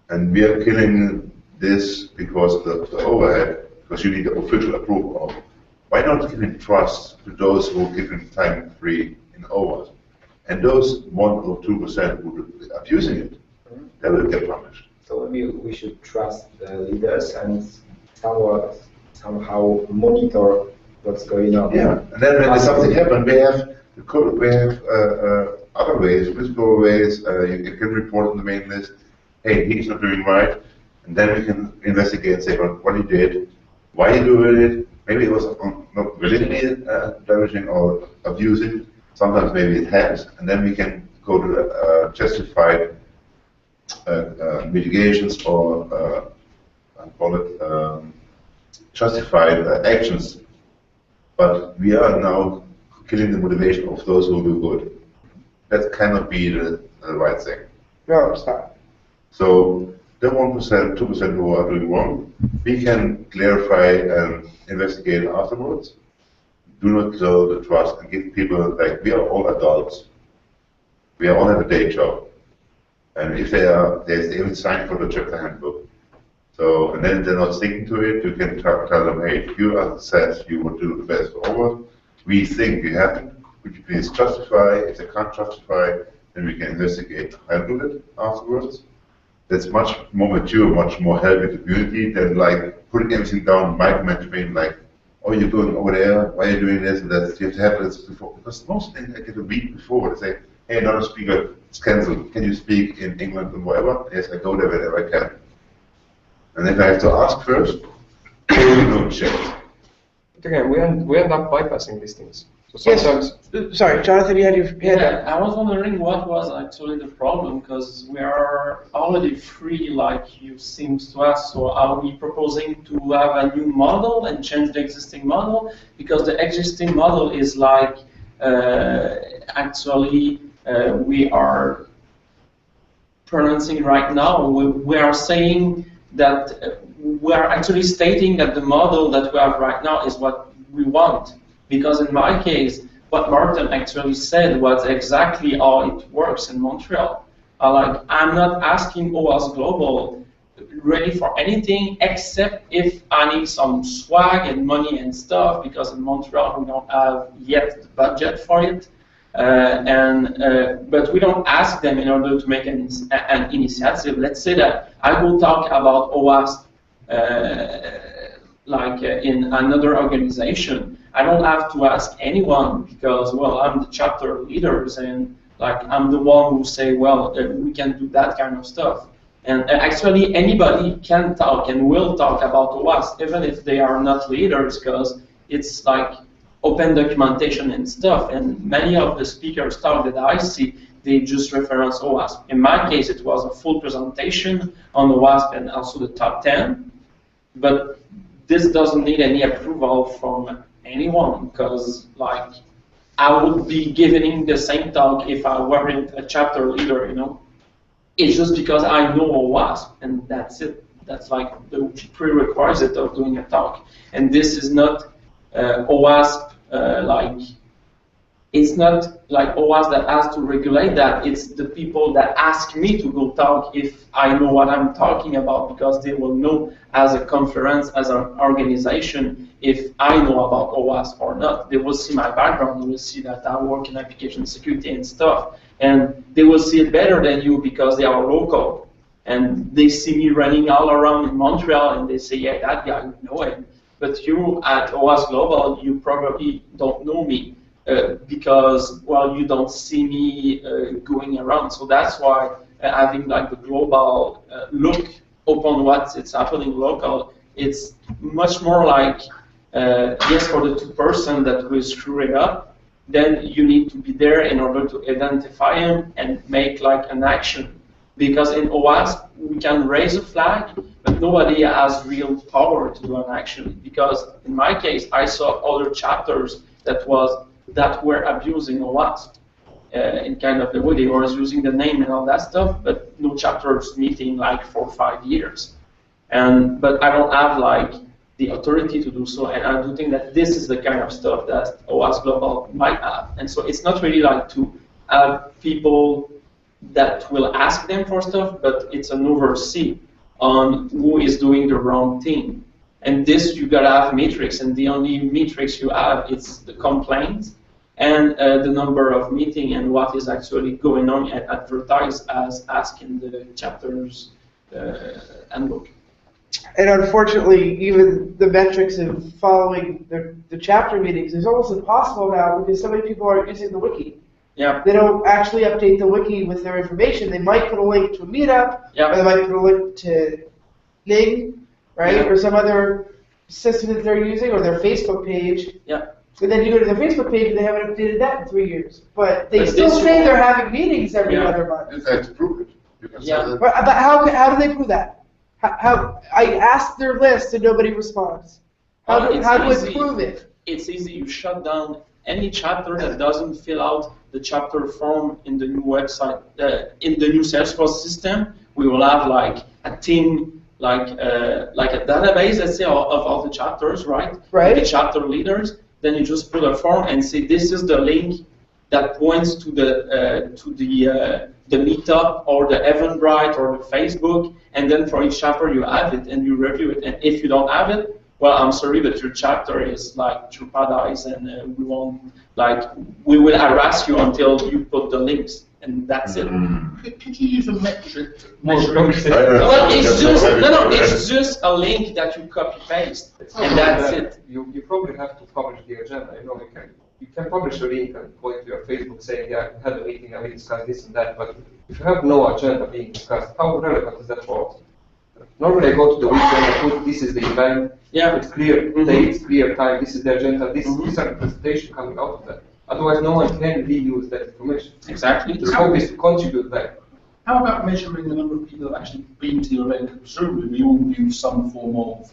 And we are killing this because of the overhead, because you need the official approval of why not giving trust to those who are giving time free in OWASP? And those 1 or 2% who are abusing it, they will get punished. So maybe we should trust the leaders and somehow monitor what's going on. Yeah, and then when something happens, we have other ways, physical ways. You can report on the main list. Hey, he's not doing right, and then we can investigate and say what he did, why he doing it. Maybe it was not willingly damaging or abusing. Sometimes maybe it has, and then we can go to justified mitigations or I call it justified actions. But we are now killing the motivation of those who do good. That cannot be the right thing. No, it's not. So the 1%, 2% who are doing wrong, we can clarify and investigate afterwards. Do not kill the trust and give people, like, we are all adults. We all have a day job. And if they even signed for the chapter handbook. So, and then they're not sticking to it, you can tell them, hey, you are said you would do the best over. We think you haven't. Could you please justify? If they can't justify, then we can investigate, handle it afterwards. That's much more mature, much more healthy community than like putting everything down, micromanagement, like, oh, you're going over there, why are you doing this and that? You have to have this before. Because most things I get a week before. They say, hey, another speaker is cancelled. Can you speak in England and whatever? Yes, I go there whenever I can. And if I have to ask first, we don't check. But again, we end up bypassing these things. So sometimes. Yes. Sorry, Jonathan, you had your hand up. I was wondering what was actually the problem, because we are already free, like you seems to us. So are we proposing to have a new model and change the existing model? Because the existing model is like actually we are pronouncing right now. We are saying that we are actually stating that the model that we have right now is what we want. Because in my case, what Martin actually said was exactly how it works in Montreal. I'm not asking OWASP Global ready for anything except if I need some swag and money and stuff, because in Montreal we don't have yet the budget for it. But we don't ask them in order to make an initiative. Let's say that I will talk about OWASP in another organization. I don't have to ask anyone because, well, I'm the chapter leaders and I'm the one who say, well, we can do that kind of stuff. And actually anybody can talk and will talk about OWASP, even if they are not leaders, because it's like open documentation and stuff. And many of the speakers talk that I see, they just reference OWASP. In my case, it was a full presentation on OWASP and also the top 10. But this doesn't need any approval from anyone, because I would be giving the same talk if I weren't a chapter leader, you know. It's just because I know OWASP, and that's it. That's like the prerequisite of doing a talk. And this is not OWASP it's not like OWASP that has to regulate that. It's the people that ask me to go talk if I know what I'm talking about, because they will know as a conference, as an organization, if I know about OWASP or not. They will see my background, they will see that I work in application security and stuff, and they will see it better than you because they are local. And they see me running all around in Montreal and they say, yeah, that guy, you know him. But you at OWASP Global, you probably don't know me. Because, well, you don't see me going around. So that's why having the global look upon what's happening local, it's much more yes, for the 2% that will screw it up, then you need to be there in order to identify them and make an action. Because in OWASP, we can raise a flag, but nobody has real power to do an action. Because in my case, I saw other chapters that were abusing OWASP in kind of the way they were using the name and all that stuff, but no chapters meeting for 5 years. But I don't have the authority to do so, and I do think that this is the kind of stuff that OWASP Global might have. And so it's not really to have people that will ask them for stuff, but it's an oversee on who is doing the wrong thing. And this, you gotta have metrics, and the only metrics you have is the complaints and the number of meeting and what is actually going on and advertised as asked in the chapter's handbook. And unfortunately, even the metrics of following the chapter meetings is almost impossible now because so many people aren't using the wiki. Yeah. They don't actually update the wiki with their information. They might put a link to a meetup, or they might put a link to Ning, right, or some other system that they're using, or their Facebook page. Yeah. And then you go to their Facebook page and they haven't updated that in 3 years. But they still say they're having meetings every other month. You have to prove it. You can say that. But how do they prove that? How I asked their list and nobody responds. How do I prove it? It's easy. You shut down any chapter that doesn't fill out the chapter form in the new website, in the new Salesforce system. We will have like a team, like a database, let's say, of all the chapters, right? Right. The chapter leaders. Then you just put a form and say this is the link that points to the meetup or the Eventbrite or the Facebook, and then for each chapter you have it and you review it. And if you don't have it, well, I'm sorry, but your chapter is like jeopardized, and we will harass you until you put the links, and that's it. Could you use a metric? Well, it's just a link that you copy paste, and that's it. You probably have to publish the agenda. You can publish a link and go into your Facebook saying, yeah, I had a meeting and we discussed this and that, but if you have no agenda being discussed, how relevant is that for us? Normally I go to the weekend and put, this is the event, it's clear dates, clear time, this is the agenda, these are the presentation coming out of that. Otherwise no one can reuse that information. Exactly. The scope is to contribute that. How about measuring the number of people that have actually been to your event? Presumably we all use some form of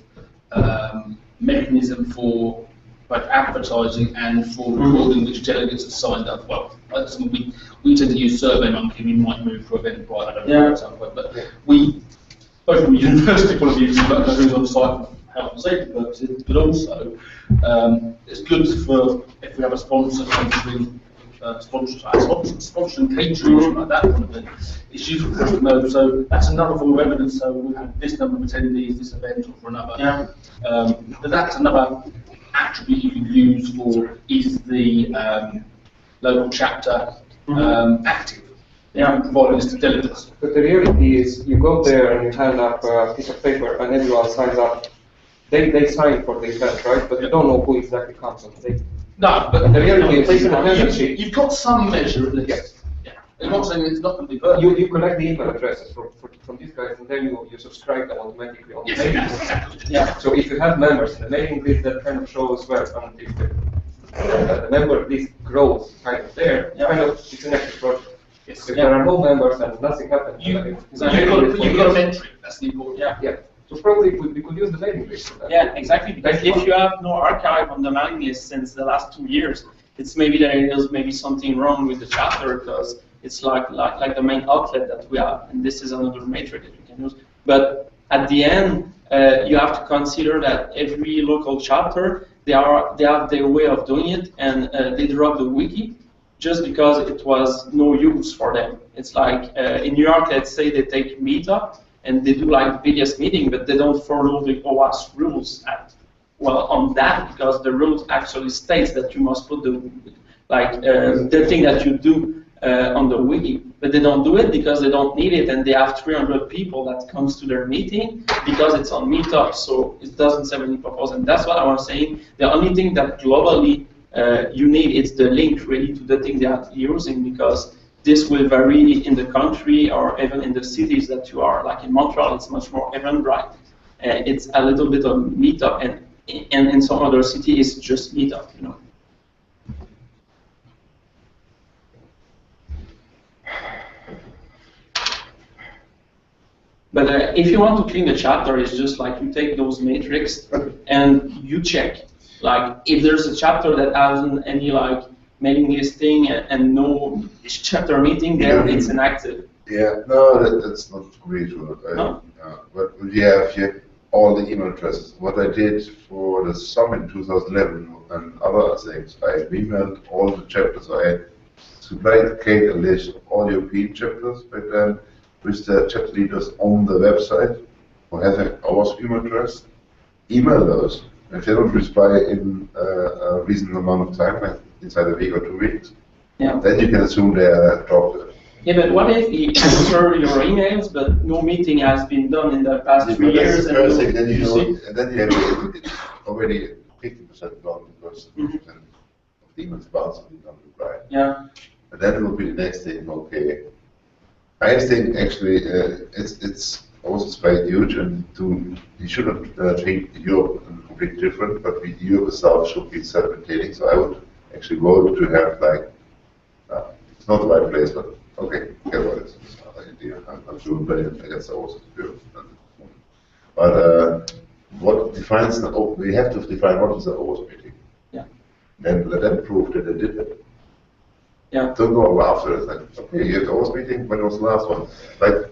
mechanism for both advertising and for recording which delegates have signed up. Well, we tend to use SurveyMonkey. We might move for Eventbrite, I don't know at some point, but we, both from a university point of view, but who's on site for health and safety purposes, but also it's good for if we have a sponsor sponsoring sponsoring catering or something like that kind of thing. It's useful for us to know. So that's another form of evidence. So we have this number of attendees, this event, or for another. But that's another attribute you can use for is the local chapter active. Providing this to delegates. But the reality is, you go there and you hand up a piece of paper and everyone signs up. They sign for the event, right? But you don't know who exactly comes on the day. No, but the reality is, you've got some measure at least. Yes. I'm not saying it's not going to be perfect. You collect the email addresses from these guys, and then you subscribe them automatically on the mailing list. So if you have members in the mailing list, that kind of shows where if the member list grows kind of there, kind of it's an active project. If there are no members and nothing happens, you've got a metric. That's the important. So probably we could use the mailing list for that. Yeah, exactly. Because if you have no archive on the mailing list since the last 2 years, it's maybe there is maybe something wrong with the chapter because it's like the main outlet that we have, and this is another metric that you can use. But at the end, you have to consider that every local chapter they have their way of doing it, and they drop the wiki just because it was no use for them. It's like in New York, let's say they take Meetup and they do like the biggest meeting, but they don't follow the OWASP rules on that because the rules actually states that you must put the thing that you do on the wiki, but they don't do it because they don't need it, and they have 300 people that comes to their meeting because it's on Meetup, so it doesn't serve any purpose. And that's what I was saying. The only thing that globally you need is the link really to the thing they are using, because this will vary in the country or even in the cities that you are. Like in Montreal, it's much more Eventbrite. It's a little bit of Meetup, and in some other cities, it's just Meetup, you know. But if you want to clean the chapter, it's just like you take those metrics and you check. Like if there's a chapter that hasn't any like mailing listing and no chapter meeting, there it's inactive. Yeah, no, that's not really true. No? But you have all the email addresses. What I did for the summit in 2011 and other things, I emailed all the chapters. I supplied Kate a list of all European chapters back then, with the chapter leaders on the website who have our email address. email those. If they don't reply in a reasonable amount of time, like inside a week or 2 weeks, then you can assume they are dropped. Yeah, but what if he answers your emails, but no meeting has been done in the past 3 years? And then you know, and then you have already 50% gone because 50% of the emails bounce and you don't reply. Yeah. And then it will be the next thing. Okay, I think actually it's also quite huge, and you shouldn't treat Europe completely different, but Europe itself should be self-maintaining. So I would actually vote to have like it's not the right place, but okay, get what it is. It's not an idea. I'm sure, but I guess I also do. But what defines the we have to define what is the OWASP meeting. Yeah. Then let them prove that they did it. Yeah. Don't go after it. Like, okay, you had the OWASP meeting. When was the last one? Like,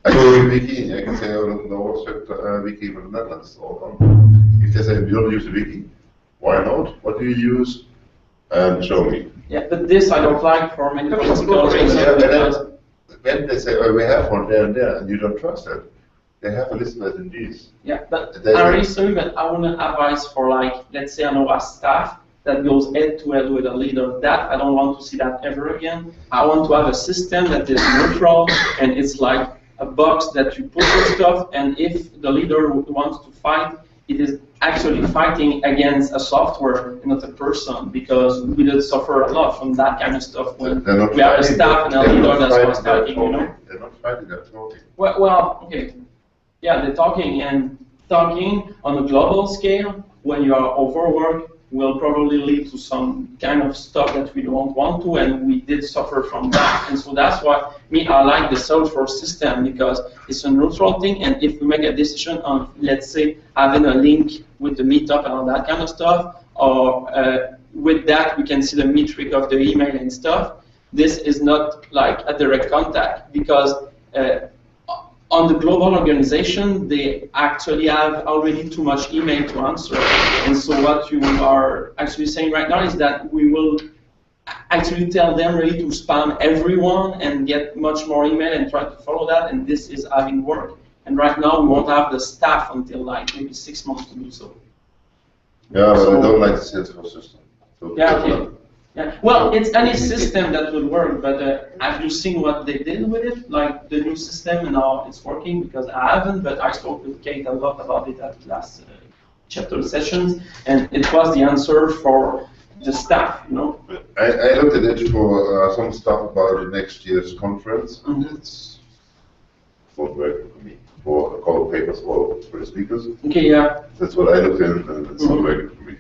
I go to Wiki. I can say, oh, the OWASP wiki from the Netherlands is all gone. If they say you don't use the wiki, why not? What do you use? Show me. Yeah, but this I don't like for many political reasons. Yeah, when they say, oh, we have one there and there, and you don't trust it, they have a list of attendees. Yeah, but I assume that I want advice for, like, let's say an OWASP staff that goes head to head with a leader. That I don't want to see that ever again. I want to have a system that is neutral, and it's like a box that you put your stuff, and if the leader wants to fight, it is actually fighting against a software and not a person, because we did suffer a lot from that kind of stuff when we have a staff and a leader that's fighting, you know? They're not fighting, they're talking. Well, okay. Yeah, they're talking, and talking on a global scale, when you are overworked, will probably lead to some kind of stuff that we don't want to, and we did suffer from that. And so that's why I like the Salesforce system, because it's a neutral thing, and if we make a decision on, let's say, having a link with the meetup and all that kind of stuff, or with that we can see the metric of the email and stuff, this is not like a direct contact, because on the global organization, they actually have already too much email to answer. And so what you are actually saying right now is that we will actually tell them really to spam everyone and get much more email and try to follow that, and this is having work. And right now we won't have the staff until like maybe 6 months to do so. Yeah, but I don't like the Salesforce system. So yeah, okay. Yeah. Well, it's any system that will work, but have you seen what they did with it? Like the new system and how it's working? Because I haven't, but I spoke with Kate a lot about it at last chapter sessions, and it was the answer for the staff, you know. I looked at it for some stuff about the next year's conference, and it's not working for me. For call papers for the speakers. Okay, yeah. That's what I looked at, and it's not working for me.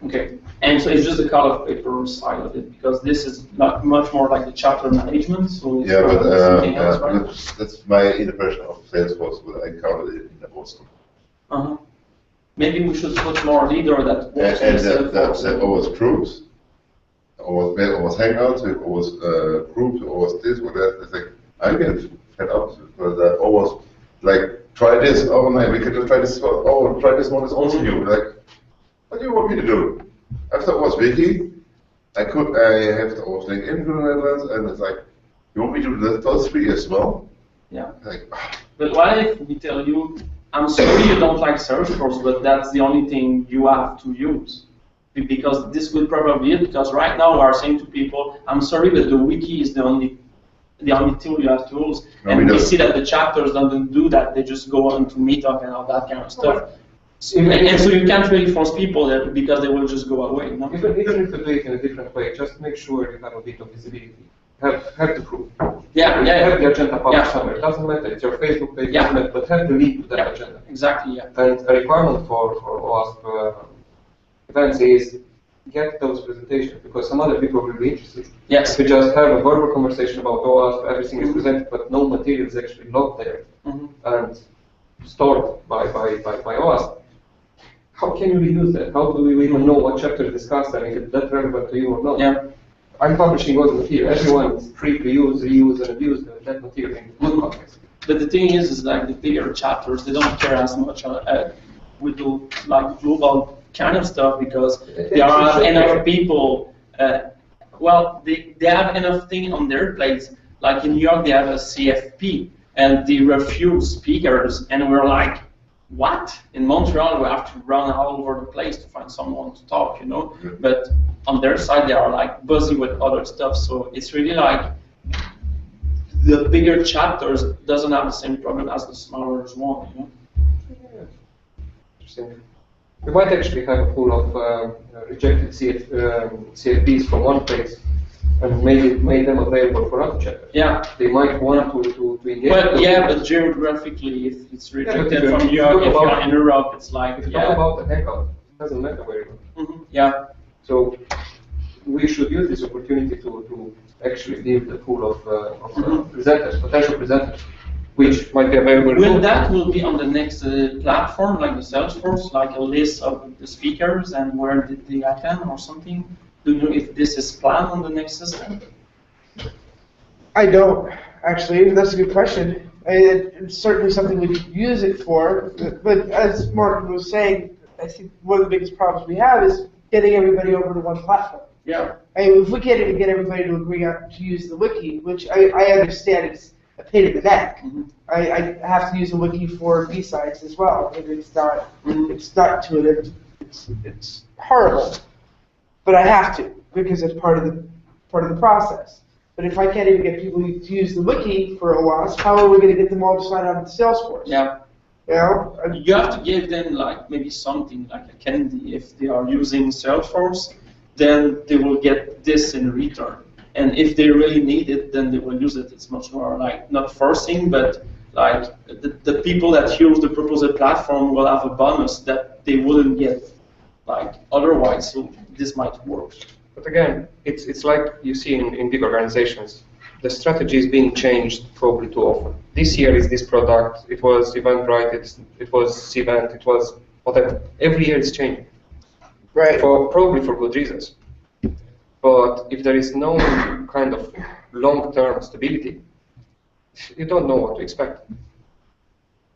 Okay, and so it's just the call of paper side of it, because this is not much more like the chapter management. So it's something else, right? That's my impression of Salesforce, but I counted it in the Boston. Maybe we should put more leader that works and that always groups, always hangouts, always groups, always this or that. It's like I get fed up because I always like try this. Oh no, we can just try this. Oh, try this one is also new. Like, what do you want me to do? After it was Wiki, I have to always link into the Netherlands, and it's like, you want me to do those 3 as well? Yeah. Like, but what if we tell you, I'm sorry you don't like Salesforce, but that's the only thing you have to use? Because this will probably be it, because right now we are saying to people, I'm sorry, but the wiki is the only tool you have to use. No, and we see that the chapters don't do that, they just go on to Meetup and all that kind of stuff. And so you can't really force people that because they will just go away. No? Even if you do it in a different way, just make sure you have a bit of visibility. Have the proof. Have the agenda published somewhere. It doesn't matter. It's your Facebook page, but have the link to that agenda. Exactly. Yeah. And a requirement for OWASP events is get those presentations, because some other people will be interested. Yes. If you just have a verbal conversation about OWASP, everything is presented, but no material is actually logged there and stored by OWASP. How can you reuse that? How do we even know what chapter is discussed and if it's that relevant to you or not? Yeah. I'm publishing all the material. Everyone is free to use, reuse, and abuse that material in good context. But the thing is like the bigger chapters, they don't care as much with the like global kind of stuff, because there are enough people. They have enough thing on their plates. Like in New York, they have a CFP, and they refuse speakers, and we're like, what? In Montreal, we have to run all over the place to find someone to talk, you know. But on their side, they are like busy with other stuff. So it's really like the bigger chapters doesn't have the same problem as the smaller one, you know. Interesting. We might actually have a pool of rejected CFPs from one place and made them available for other chapters. Yeah. They might want to engage. Well, yeah, but geographically, if it's rejected from Europe, if you're in Europe, it's like, if you talk about the hangout, it doesn't matter where you are. Yeah. So we should use this opportunity to actually give the pool of presenters, potential presenters, which might be available. Will that will be on the next platform, like the Salesforce, like a list of the speakers and where did they attend or something? Do you know if this is planned on the next system? I don't, actually. That's a good question. It's certainly something we could use it for. But as Martin was saying, I think one of the biggest problems we have is getting everybody over to one platform. Yeah. I mean, if we can't even get everybody to agree on to use the wiki, which I understand it's a pain in the neck. I have to use a wiki for B-sides as well, and it's not intuitive. It's horrible, but I have to because it's part of the process. But if I can't even get people to use the wiki for OWASP, how are we going to get them all to sign up to Salesforce? Yeah. You know? You have to give them like maybe something like a candy if they are using Salesforce. Then they will get this in return. And if they really need it, then they will use it. It's much more like not forcing, but like the people that use the proposed platform will have a bonus that they wouldn't get like otherwise. So this might work. But again, it's like you see in big organizations. The strategy is being changed probably too often. This year is this product. It was Eventbrite. It was Cvent. It was whatever. Every year it's changing. Right. Probably for good reasons. But if there is no kind of long-term stability, you don't know what to expect.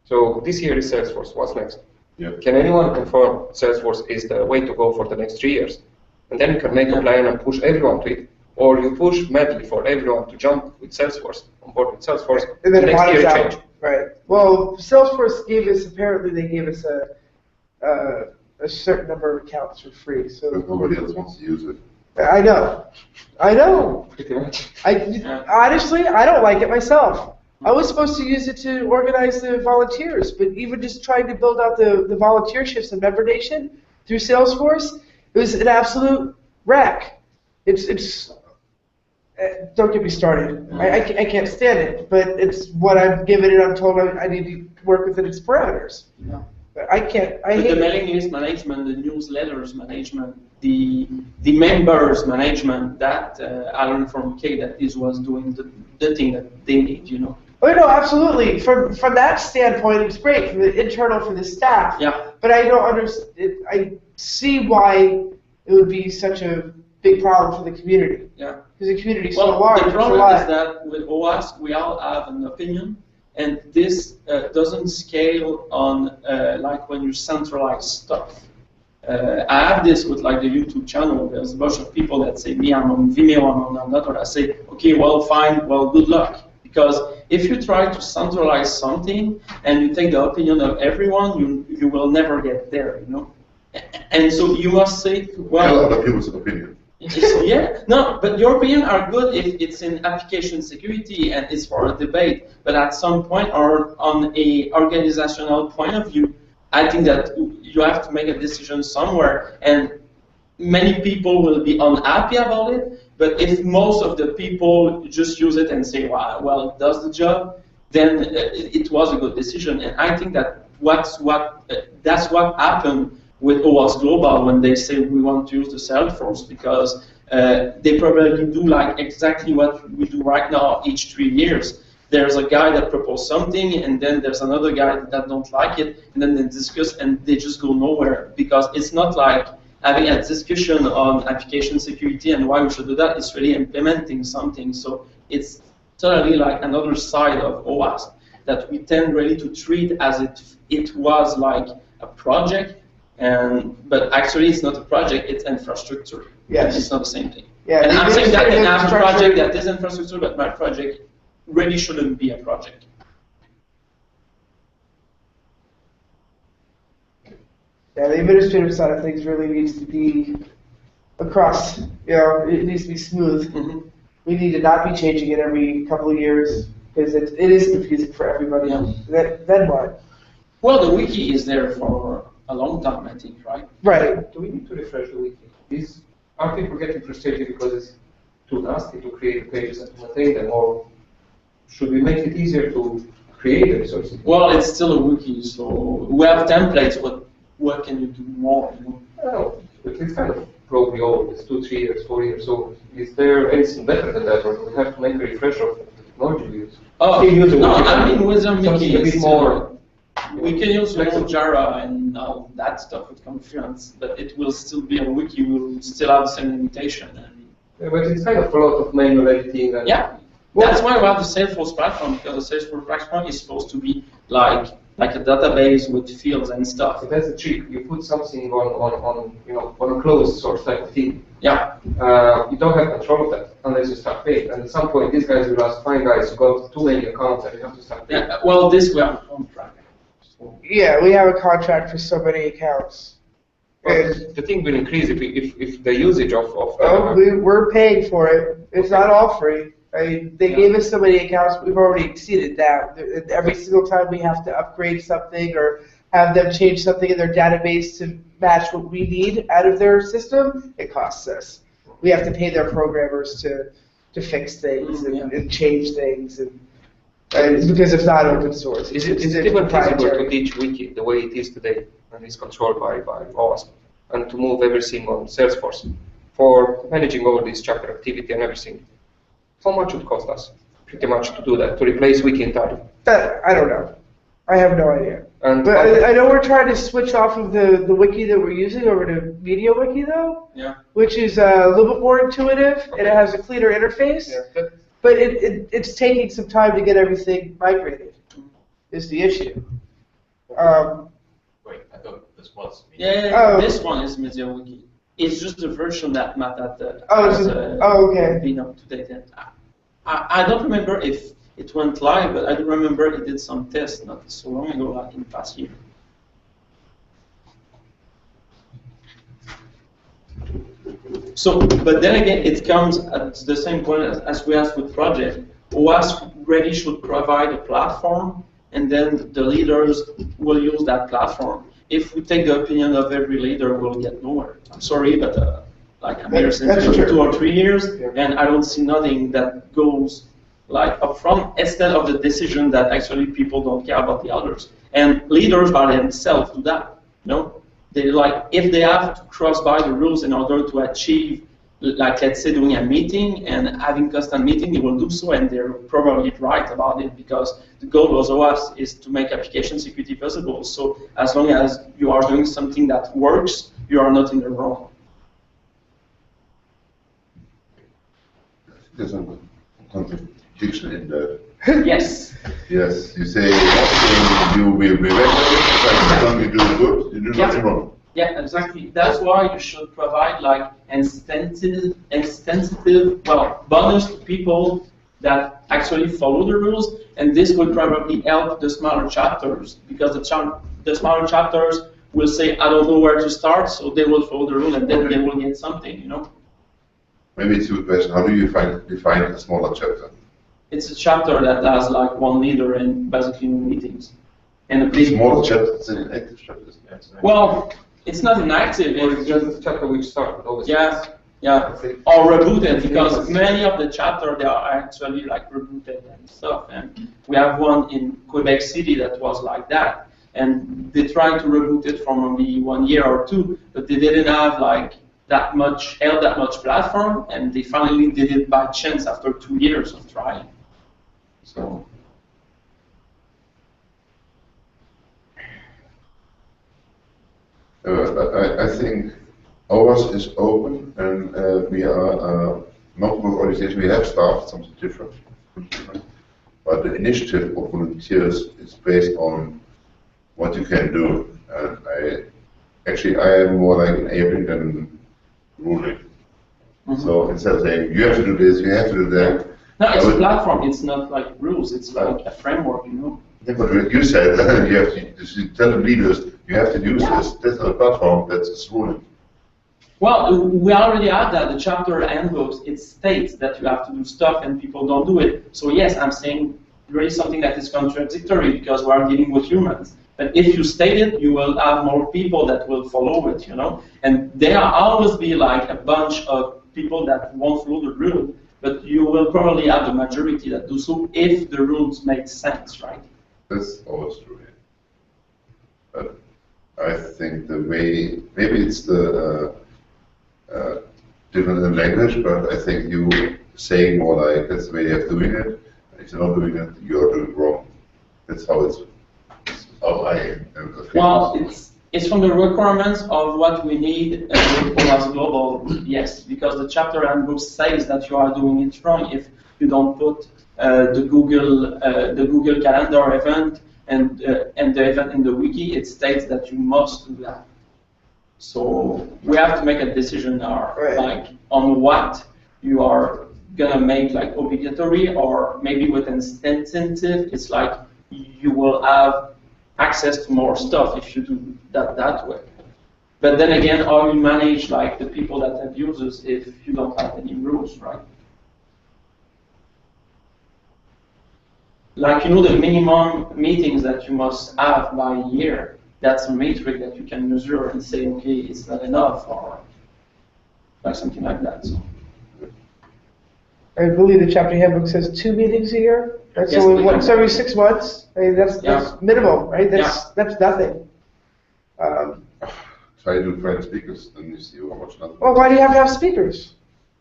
So this year is Salesforce. What's next? Yeah. Can anyone confirm Salesforce is the way to go for the next 3 years? And then you can make a plan and push everyone to it. Or you push madly for everyone to jump with Salesforce, on board with Salesforce, and then next year out. change. Right. Well, Salesforce apparently they gave us a certain number of accounts for free. So But nobody else wants to use it. I know. Pretty much. Honestly, I don't like it myself. I was supposed to use it to organize the volunteers, but even just trying to build out the volunteer shifts and member nation through Salesforce, it was an absolute wreck. It's don't get me started. I can't stand it, but it's what I'm given and I'm told I need to work within its parameters. Yeah. I can't. I But hate the mailing list management, the newsletters management, the members management, that Alan from K that was doing the thing that they need, you know. Oh no, absolutely. From that standpoint, it's great from the internal for the staff. Yeah. But I don't understand. I see why it would be such a big problem for the community. Yeah. Because the community is Well, so large. the it's a problem lot. is that with OWASP, we all have an opinion, and this doesn't scale on like when you centralize stuff. I have this with like the YouTube channel. There's a bunch of people that say, me, I'm on Vimeo, I'm on another. I say, okay, well, fine, well, good luck. Because if you try to centralize something and you take the opinion of everyone, you will never get there, you know. And so you must say, well, Other people's opinion. yeah, no, but your opinion are good if it's in application security and it's for a debate. But at some point, or on a organizational point of view, I think that you have to make a decision somewhere, and many people will be unhappy about it. But if most of the people just use it and say, well, it does the job, then it was a good decision. And I think that that's what happened with OWASP Global when they say we want to use the Salesforce, because they probably do like exactly what we do right now each 3 years. There's a guy that proposed something, and then there's another guy that don't like it, and then they discuss, and they just go nowhere, because it's not like having a discussion on application security and why we should do that. It's really implementing something. So it's totally like another side of OWASP that we tend really to treat as it was like a project, but actually it's not a project, it's infrastructure. Yes. It's not the same thing. Yeah, and I'm saying that I have a infrastructure- project that is infrastructure, but my project really shouldn't be a project. Yeah, the administrative side of things really needs to be across, it needs to be smooth. Mm-hmm. We need to not be changing it every couple of years because it is confusing for everybody. Yeah. Then what? Well, the wiki is there for a long time, I think, right? Right. Do we need to refresh the wiki? Are people getting frustrated because it's too nasty to create pages and to maintain them, or should we make it easier to create the resources? Well, it's still a wiki, so we have templates. What can you do more? Well, it's kind of probably old. It's 2, 3 years, 4 years old. Is there anything better than that, or do we have to make a refresh of the technology we use? Oh, Still use no, wiki, I mean, with a wiki, something a bit it's more. we can use Jira and all that stuff with Confluence, but it will still be a wiki. We'll still have the same limitation. Yeah, but it's kind of a lot of manual editing. And Yeah, that's why we have the Salesforce platform, because the Salesforce platform is supposed to be like a database with fields and stuff. So that's the trick. You put something on a closed source type of thing. Yeah. You don't have control of that unless you start paying. And at some point, these guys will ask, fine guys, you got too many accounts and you have to start paying. Yeah. Well, this we have a contract. So. Yeah, we have a contract for so many accounts. And The thing will increase if the usage of we're paying for it. It's not all free. They gave us so many accounts, we've already exceeded that. Every single time we have to upgrade something or have them change something in their database to match what we need out of their system, it costs us. We have to pay their programmers to fix things and change things, and because it's not open source. Is it even possible to teach Wiki the way it is today and is controlled by OWASP and to move everything on Salesforce for managing all this chapter activity and everything? How much would it cost us, pretty much, to do that, to replace Wiki entirely? I don't know. I have no idea. And But I know we're trying to switch off of the wiki that we're using over to MediaWiki, though. Yeah. Which is a little bit more intuitive, and it has a cleaner interface. Yeah. But it's taking some time to get everything migrated, is the issue. Wait, I thought this was. Oh. This one is MediaWiki. It's just a version that okay. been up to date. And I don't remember if it went live, but I do remember it did some tests not so long ago, like in the past year. So, but then again, it comes at the same point as we asked with project. OWASP really should provide a platform, and then the leaders will use that platform. If we take the opinion of every leader, we'll get nowhere. I'm sorry, but like I'm here since 2 or 3 years, and I don't see nothing that goes like upfront instead of the decision that actually people don't care about the others. And leaders by themselves do that. They like if they have to cross by the rules in order to achieve, like let's say doing a meeting and having constant meeting, they will do so, and they're probably right about it because the goal of OWASP is to make application security visible. So as long as you are doing something that works, you are not in the wrong. There's a contradiction in that. Yes. Yes, you say one thing you will be recognized, but as long as you do good, you do nothing wrong. Yeah, exactly. That's why you should provide like incentive, bonus to people that actually follow the rules, and this will probably help the smaller chapters because the smaller chapters will say, I don't know where to start, so they will follow the rule, and then they will get something, Maybe it's a good question. How do you define a smaller chapter? It's a chapter that has like one leader and basically no meetings. And a big Smaller chapters than an active chapter. Well, it's not inactive. Or it's just a chapter which started always. Yeah. Or rebooted, because many of the chapters they are actually like rebooted and stuff. And we have one in Quebec City that was like that. And they tried to reboot it for only 1 year or 2, but they didn't have like that much platform, and they finally did it by chance after 2 years of trying. So. I think ours is open, and we are multiple organizations. We have started something different, but the initiative of volunteers is based on what you can do. And I am more like enabling than ruling. Mm-hmm. So instead of saying you have to do this, you have to do that. No, it's a platform. It's not like rules. It's like a framework, Yeah, but what you said, you have to tell the leaders You have to use this. This is a platform that's ruling. Well, we already have that. The chapter handbooks, it states that you have to do stuff and people don't do it. So yes, I'm saying there is something that is contradictory because we are dealing with humans. But if you state it, you will have more people that will follow it, you know? And there will always be like a bunch of people that won't follow the rule, but you will probably have the majority that do so if the rules make sense, right? That's always true. Yeah. But I think the way, maybe it's the different in language, but I think you saying more like that's the way of doing it. If you're not doing it, you're doing wrong. That's how it's. How I. Well, it's from the requirements of what we need with OWASP Global. Yes, because the chapter handbook says that you are doing it wrong if you don't put the Google Calendar event and the event in the wiki. It states that you must do that. So we have to make a decision now, like on what you are gonna make like obligatory, or maybe with an incentive. It's like you will have access to more stuff if you do that way. But then again, how you manage like the people that have users if you don't have any rules, right? Like, you know, the minimum meetings that you must have by a year. That's a metric that you can measure and say, okay, it's not enough, or like something like that. So. I believe the chapter handbook says 2 meetings a year. That's Yes, only once every 6 months. I mean, that's minimum, right? That's nothing. Try to do French speakers, then you see how much nothing. Well, why do you have to have speakers?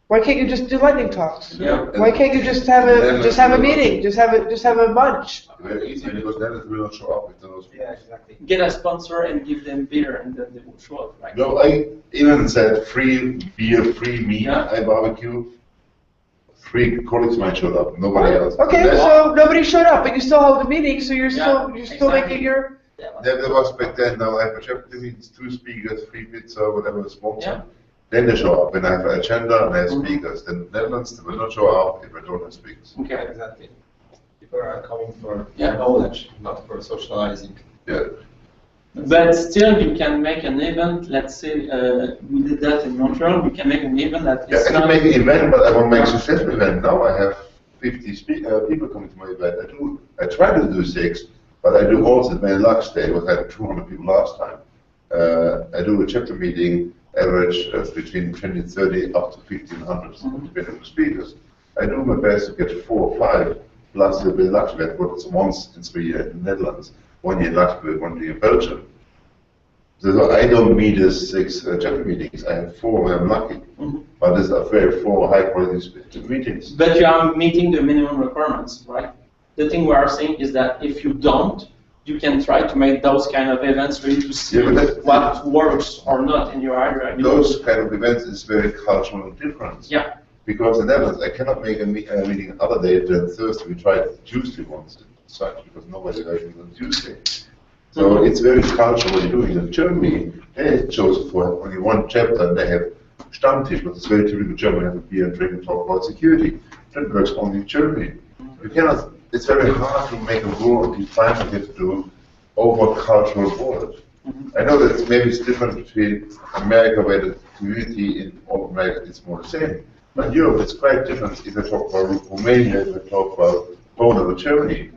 Why can't you just do lightning talks? Yeah. Why can't you just have a meeting? Just have a bunch. Very easy because then it will not show up if there are no speakers. Yeah, exactly. Get a sponsor and give them beer, and then they will show up, right? No, I even said free beer, free meat. Yeah. I barbecue. 3 colleagues might show up. Nobody else. Okay, so nobody showed up, but you still held a meeting, so you're still exactly. making your. There was back then. Now I have a chapter meetings, 2 speakers, 3 pizza, whatever sponsor. Yeah. Then they show up. When I have an agenda and I have speakers, then the Netherlands they will not show up if I don't have speakers. Okay. Exactly. People are coming for knowledge, not for socializing. Yeah. But still, you can make an event. Let's say we did that in Montreal. We can make an event that is I can make an event, but I want to make a successful event. Now I have 50 people coming to my event. I try to do 6, but I do also at my Lux Day, we had 200 people last time. I do a chapter meeting, average between 20 and 30 up to 1,500, depending on the speakers. I do my best to get 4 or 5, plus the Lux event, what is once in 3 years in the Netherlands, 1 year in Luxembourg, 1 year in Belgium. So I don't meet as 6 chapter meetings. I have 4 where I'm lucky, but these are very 4 high quality meetings. But you are meeting the minimum requirements, right? The thing we are saying is that if you don't, you can try to make those kind of events for you to see what works or not in your area. Those kind of events is very cultural different. Yeah. Because in Netherlands, I cannot make a meeting another day than Thursday. We tried Tuesday once, such because nobody likes on Tuesday. So it's very cultural what you're doing. In Germany, they chose for only 1 chapter and they have Stammtisch, but it's very typical German, have a beer and drink and talk about security. That works only in Germany. You cannot, it's very hard to make a rule and define what you have to do over cultural borders. I know that maybe it's different between America where the community in all America is more the same. But in Europe it's quite different if I talk about Romania, if I talk about Poland or Germany.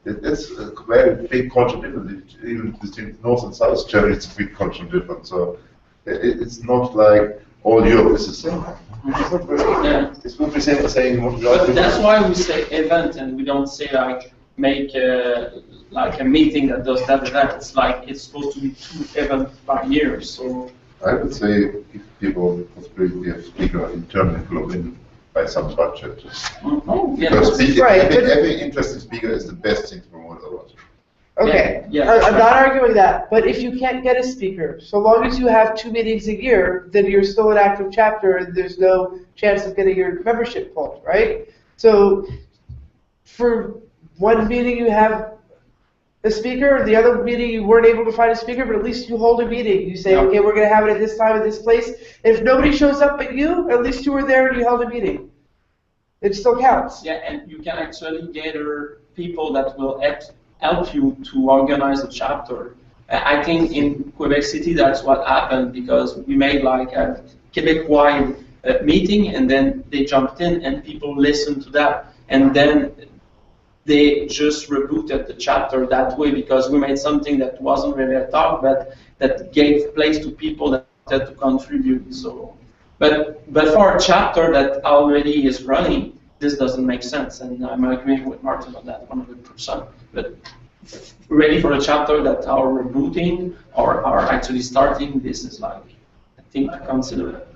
It's a very big cultural difference. Even between North and South Germany, it's a big cultural difference. So it's not like all Europe is the same. It's what we're saying. But that's why we say event, and we don't say like make like a meeting that does that event. It's like it's supposed to be 2 events per year. So I would say if people possibility of speaker in Germany will win by some budget. Because every interesting speaker is the best thing to promote others. Okay, I'm not arguing that, but if you can't get a speaker, so long as you have 2 meetings a year, then you're still an active chapter and there's no chance of getting your membership pulled, right? So for 1 meeting you have a speaker, the other meeting you weren't able to find a speaker, but at least you hold a meeting. You say, okay, we're going to have it at this time, at this place. And if nobody shows up but you, at least you were there and you held a meeting. It still counts. Yeah, and you can actually gather people that will help you to organize a chapter. I think in Quebec City that's what happened, because we made like a Quebec-wide meeting, and then they jumped in and people listened to that, and then they just rebooted the chapter that way, because we made something that wasn't really a talk, but that gave place to people that wanted to contribute. So, but for a chapter that already is running, this doesn't make sense, and I'm agreeing with Martin on that 100%. But ready for a chapter that are rebooting or are actually starting, this is like a thing to consider.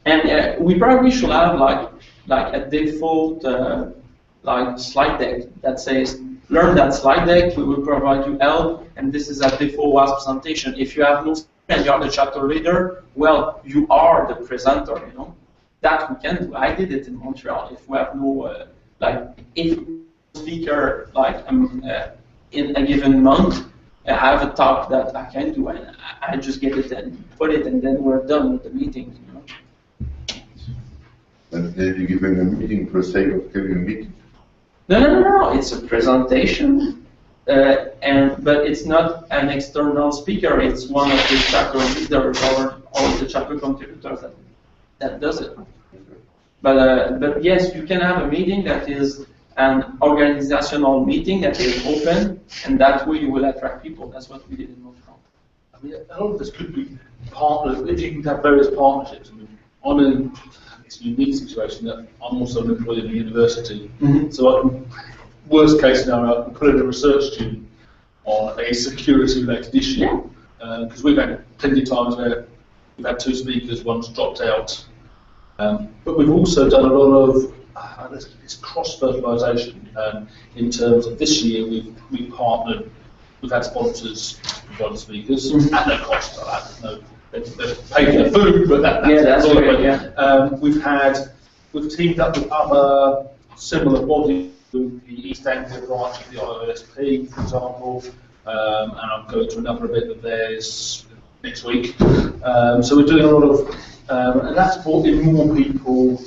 And we probably should have like a default like slide deck that says, learn that slide deck, we will provide you help, and this is a default WASP presentation. If you have no and you are the chapter leader, well, you are the presenter, you know. That we can do. I did it in Montreal. If we have no, if speaker, in a given month, I have a talk that I can do, and I just get it and put it, and then we're done with the meeting, you know. And then you give them a meeting for the sake of giving a meeting? No. It's a presentation, but it's not an external speaker. It's one of the chapter leaders or all the chapter contributors that does it. But yes, you can have a meeting that is an organizational meeting that is open, and that way you will attract people. That's what we did in Montreal. I mean, a lot of this could be partners. You can have various partnerships. I mean, I'm it's a unique situation that I'm also an employee of the university. Mm-hmm. So, worst case scenario, I can put in a research student on a security-related issue. Because we've had plenty of times where we've had two speakers, one's dropped out. But we've also done a lot of this cross-fertilisation in terms of this year. We've partnered, we've had sponsors to provide speakers at no cost. They've paid for the food, but that's all great, yeah. We've teamed up with other similar bodies, the East Anglia branch of the IOSP, for example, and I'm going to another event of theirs next week. So we're doing a lot of, and that's brought in more people,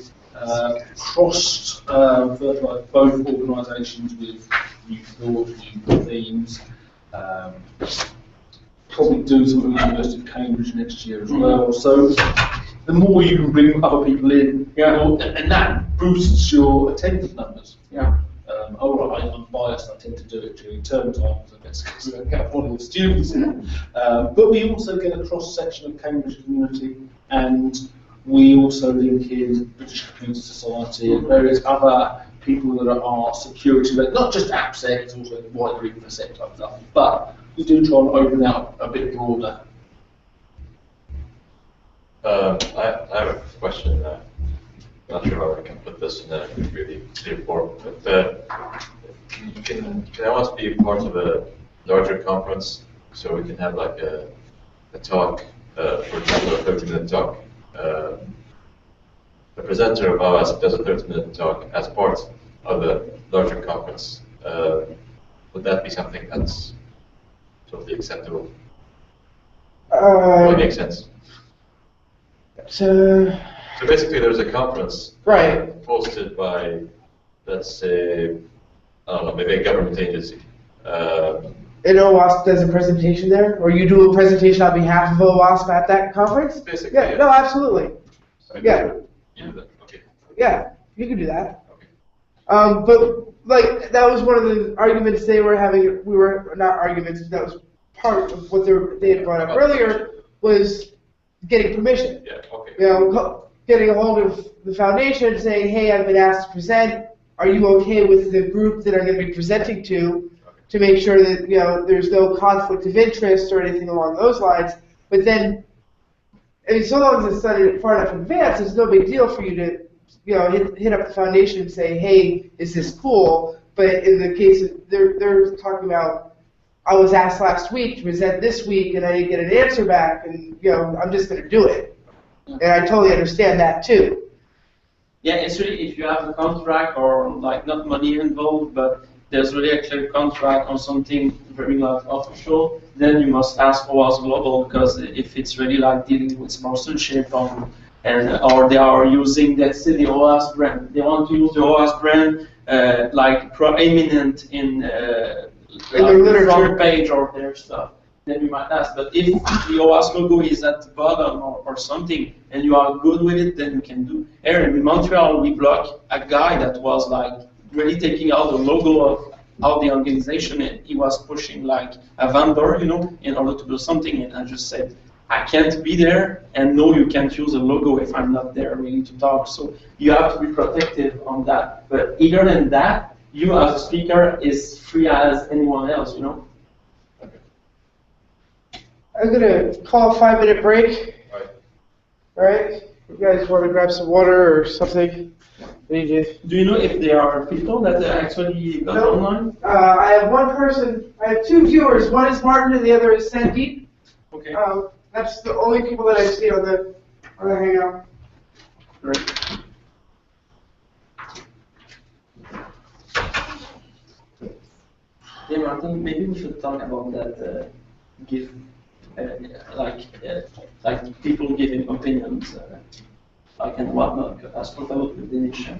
crossed both organisations with new thoughts, new themes. Probably do something with the University of Cambridge next year as well. So the more you can bring other people in, and that boosts your attendance numbers. Yeah. I'm biased. I tend to do it during term time, because we don't get one of the students in. But we also get a cross section of Cambridge community, and we also link in British Community Society and various other people that are security, but not just AppSec, it's also the wider InfoSec type stuff. But we do try and open out a bit broader. I have a question. I'm not sure how I can put this in a really clear form, but can OWASP be part of a larger conference, so we can have like a talk, for example, a 30-minute talk. The presenter of OWASP does a 30-minute talk as part of a larger conference. Would that be something that's totally acceptable? Would it make sense? So basically, there's a conference hosted by, let's say, I don't know, maybe a government agency. And OWASP does a presentation there, or you do a presentation on behalf of OWASP at that conference? Basically, yeah. No, absolutely. Yeah. You do that? Okay. Yeah, you can do that. Okay. But like that was one of the arguments they were having. We were not arguments. That was part of what they had brought up earlier was getting permission. Yeah. Okay. You know, getting a hold of the foundation and saying, "Hey, I've been asked to present. Are you okay with the group that I'm going to be presenting to make sure that there's no conflict of interest or anything along those lines?" But then, I mean, so long as it's done far enough in advance, it's no big deal for you to hit up the foundation and say, "Hey, is this cool?" But in the case of they're talking about, I was asked last week to present this week, and I didn't get an answer back, and I'm just going to do it. And I totally understand that too. Yeah, it's really if you have a contract or like not money involved, but there's really a clear contract or something very like official, then you must ask OWASP Global, because if it's really like dealing with sponsorship or they are using, let's say, the OWASP brand, they want to use the OWASP brand like proeminent in In the literature. front page or their stuff, then you might ask. But if the OWASP logo is at the bottom or something, and you are good with it, then you can do. Here in Montreal, we blocked a guy that was like really taking out the logo of the organization, and he was pushing like a vendor, you know, in order to do something. And I just said, I can't be there, and no, you can't use a logo if I'm not there really to talk. So you have to be protective on that. But other than that, you as a speaker is free as anyone else, you know. I'm gonna call a 5-minute break. Right. All right. You guys want to grab some water or something? Do you know if there are people that actually got No. online? I have one person. I have 2 viewers. One is Martin, and the other is Sandeep. Okay. That's the only people that I see on the hangout. Great. Yeah, Martin, maybe we should talk about that. Like people giving opinions, like and whatnot. I spoke about with Dinesh.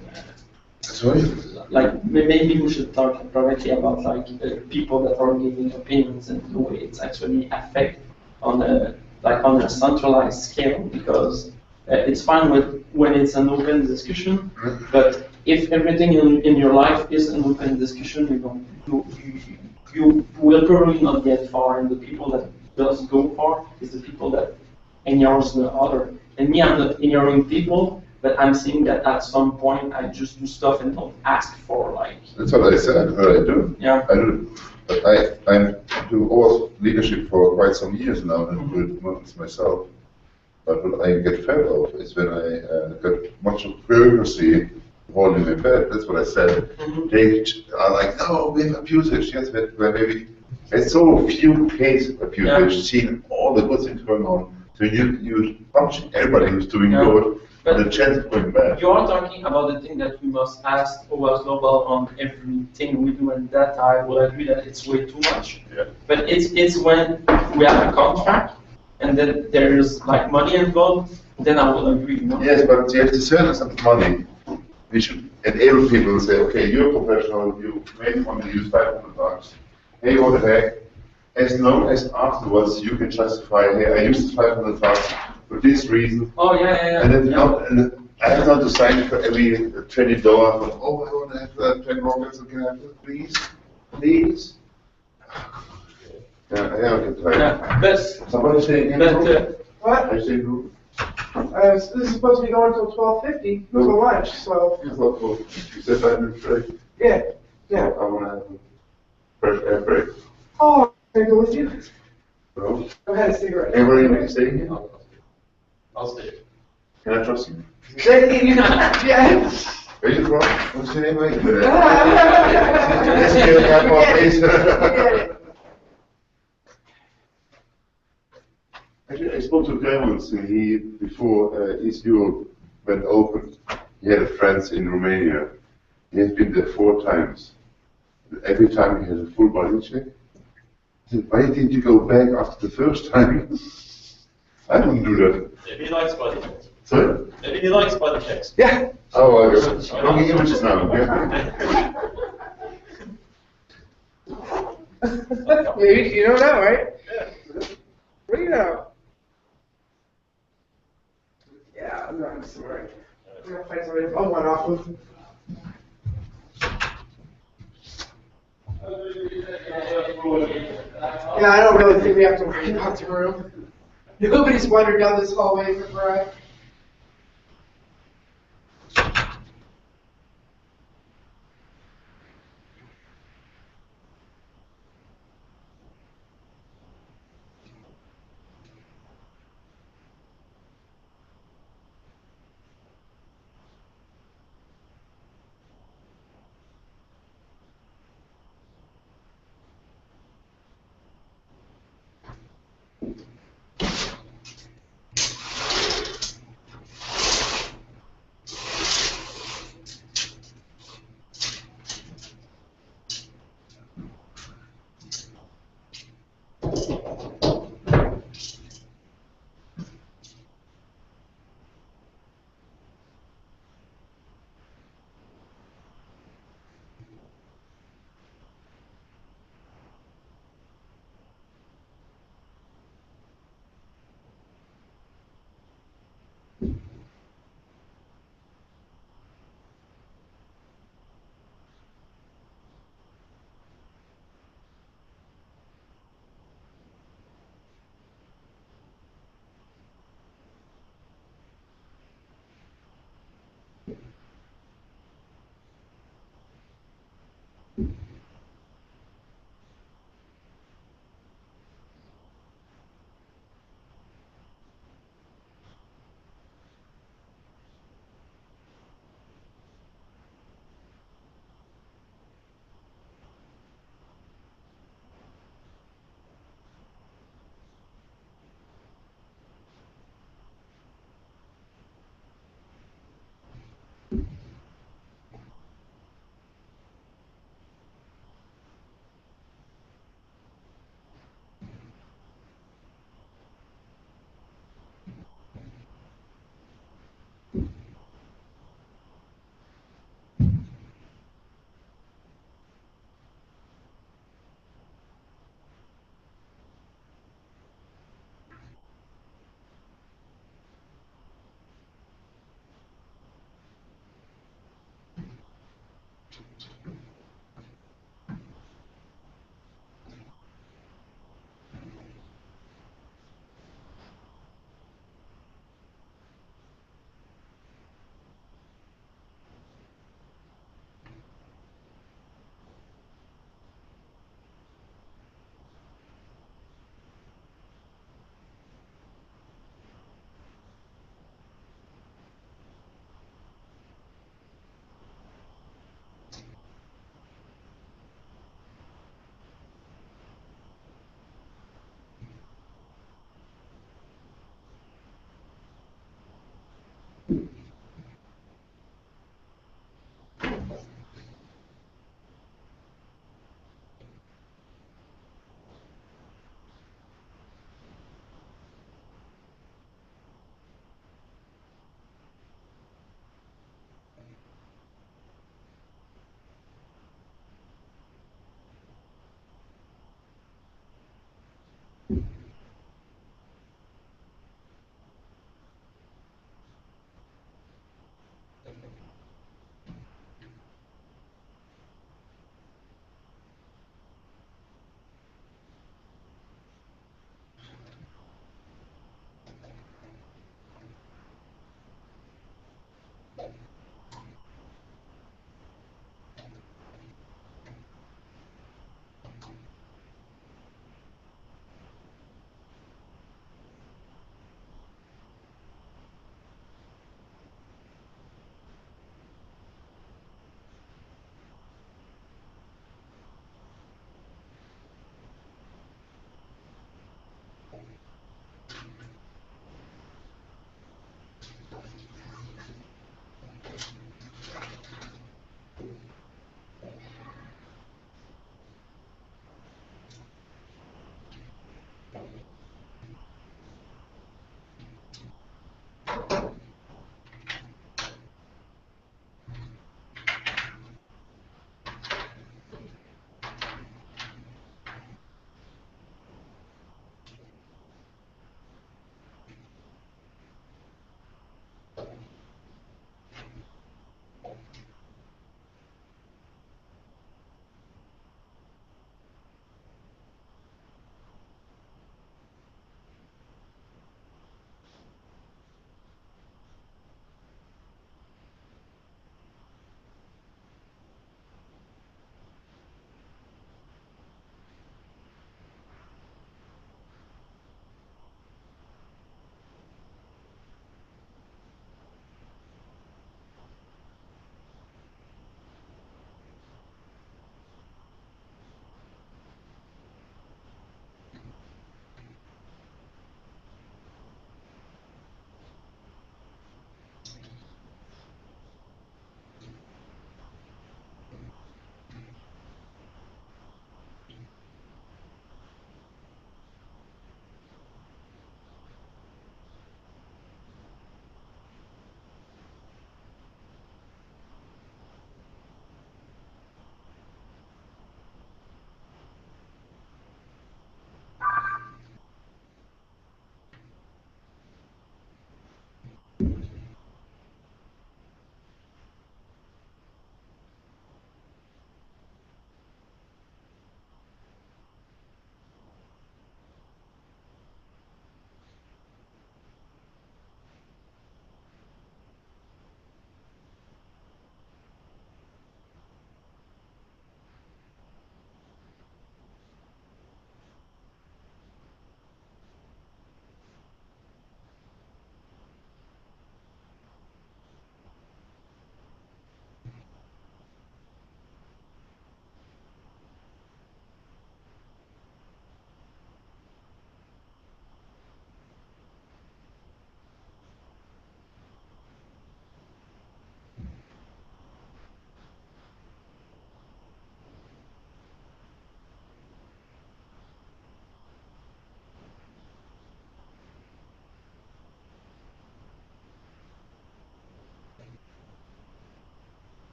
Sorry? Like maybe we should talk directly about like people that are giving opinions and the way it's actually affect on a centralized scale, because it's fine when it's an open discussion, but if everything in your life is an open discussion, you will probably not get far, and the people that does go far is the people that ignores the other. And me, I'm not ignoring people, but I'm saying that at some point I just do stuff and don't ask for like. That's what I said, I do. Yeah. I do. But I do all leadership for quite some years now, and do it once myself. But what I get fed of is when I got much of bureaucracy holding me back. That's what I said. They are like, no, we have abusers. Yes, but maybe there's so few cases of abuse. Yeah. We've seen all the good things going on. So you punch everybody who's doing good, But and the chance of going bad. you are talking about the thing that we must ask OWASP Global on everything we do, and that I will agree that it's way too much. Yeah. But it's when we have a contract and then there is like money involved, then I will agree. You know? Yes, but you have to sell us some money. We should enable people to say, okay, you're a professional, you maybe want to use $500. Hey, what the heck? As long as afterwards you can justify, hey, I used $500 for this reason. Oh yeah. And then and I have not to sign for every $20 for, oh, I want to have 10 rockets, can I have it, please? Please? Yeah, I get tired. Yeah, but Somebody say again? What? I say who? This is supposed to be going until 12:50 No. for lunch, so You thought, well, you said I didn't trade. yeah. I want to have a fresh air break. Oh, can I go with you? No? I've had a cigarette. Hey, where are you staying here? I'll stay. Can I trust you? Yeah. Where are you from? What's your name? Wait. Let's get a guy more, please. Actually, I spoke to a guy once. He, before East Europe went open, he had friends in Romania. He has been there 4 times. Every time he has a full body check. He said, why didn't you go back after the first time? I wouldn't do that. Maybe he likes body checks. Sorry? Maybe he likes body checks. Yeah. Oh, I got wrong images now. Yeah. Maybe you don't know, right? What do you know? Yeah, I'm not sorry. I'm gonna find somebody. I'll one off with. Yeah, I don't really think we have to worry about the room. Nobody's wandered down this hallway for Brian.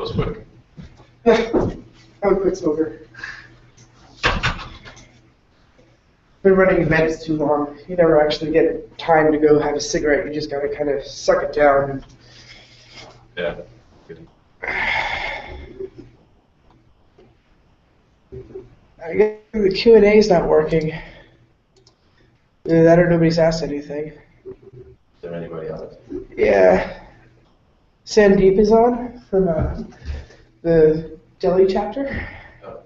was quick. Yeah, how quick's over. Been running events too long. You never actually get time to go have a cigarette. You just gotta kind of suck it down. Yeah. Good. I guess the Q&A is not working. Either that or nobody's asked anything. Is there anybody else? Yeah. Sandeep is on from the Delhi chapter. Oh.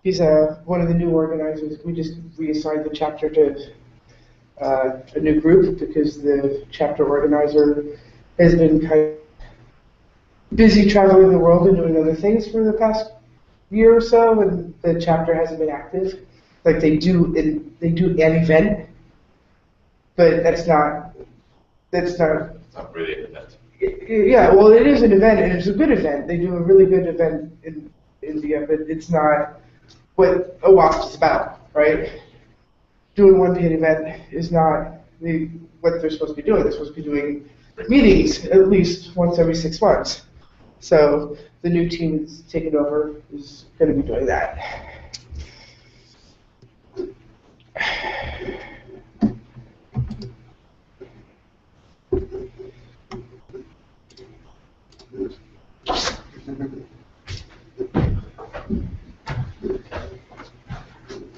He's one of the new organizers. We just reassigned the chapter to a new group because the chapter organizer has been kind of busy traveling the world and doing other things for the past year or so, and the chapter hasn't been active. Like they do an event, but that's not. It's not really an event. Yeah, well, it is an event, and it's a good event. They do a really good event in India, but it's not what OWASP is about, right? Doing one paid event is not what they're supposed to be doing. They're supposed to be doing meetings at least once every 6 months. So the new team that's taken over is going to be doing that.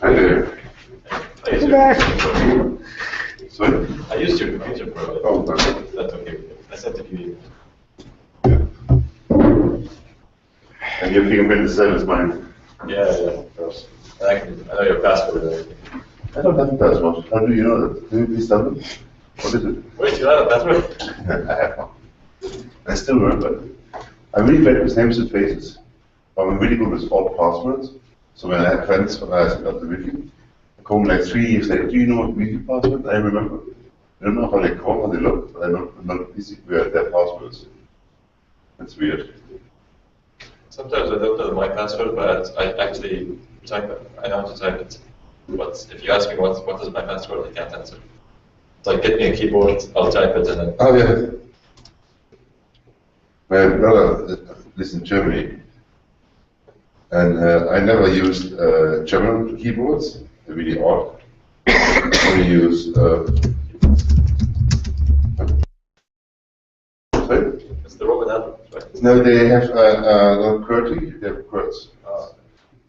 Hi there. Welcome back. Sorry? I used your computer for a bit. Oh, okay. That's okay. I sent it to you. And your fingerprint is the same as mine. Yeah, of course. And I know your password and everything. I don't have a password. How do you know that? Can you please tell me? What is it? Wait, you have a password? I have one. I still remember. I'm really bad with names and faces. I'm really good with old passwords. So when I had friends, when I set up the wiki, I call them like 3 years later, do you know what wiki password? I remember. I don't know how they call, how they look, but I'm not easy with their passwords. That's weird. Sometimes I don't know my password, but I actually type it. I know how to type it. But if you ask me what is my password, I can't answer. It's like, get me a keyboard, I'll type it, and then... Oh, yeah. My brother lives in Germany, and I never used German keyboards. They're really odd. I only use... sorry? It's the Roman alphabet, right? No, they have not QWERTY, they have QWERTs.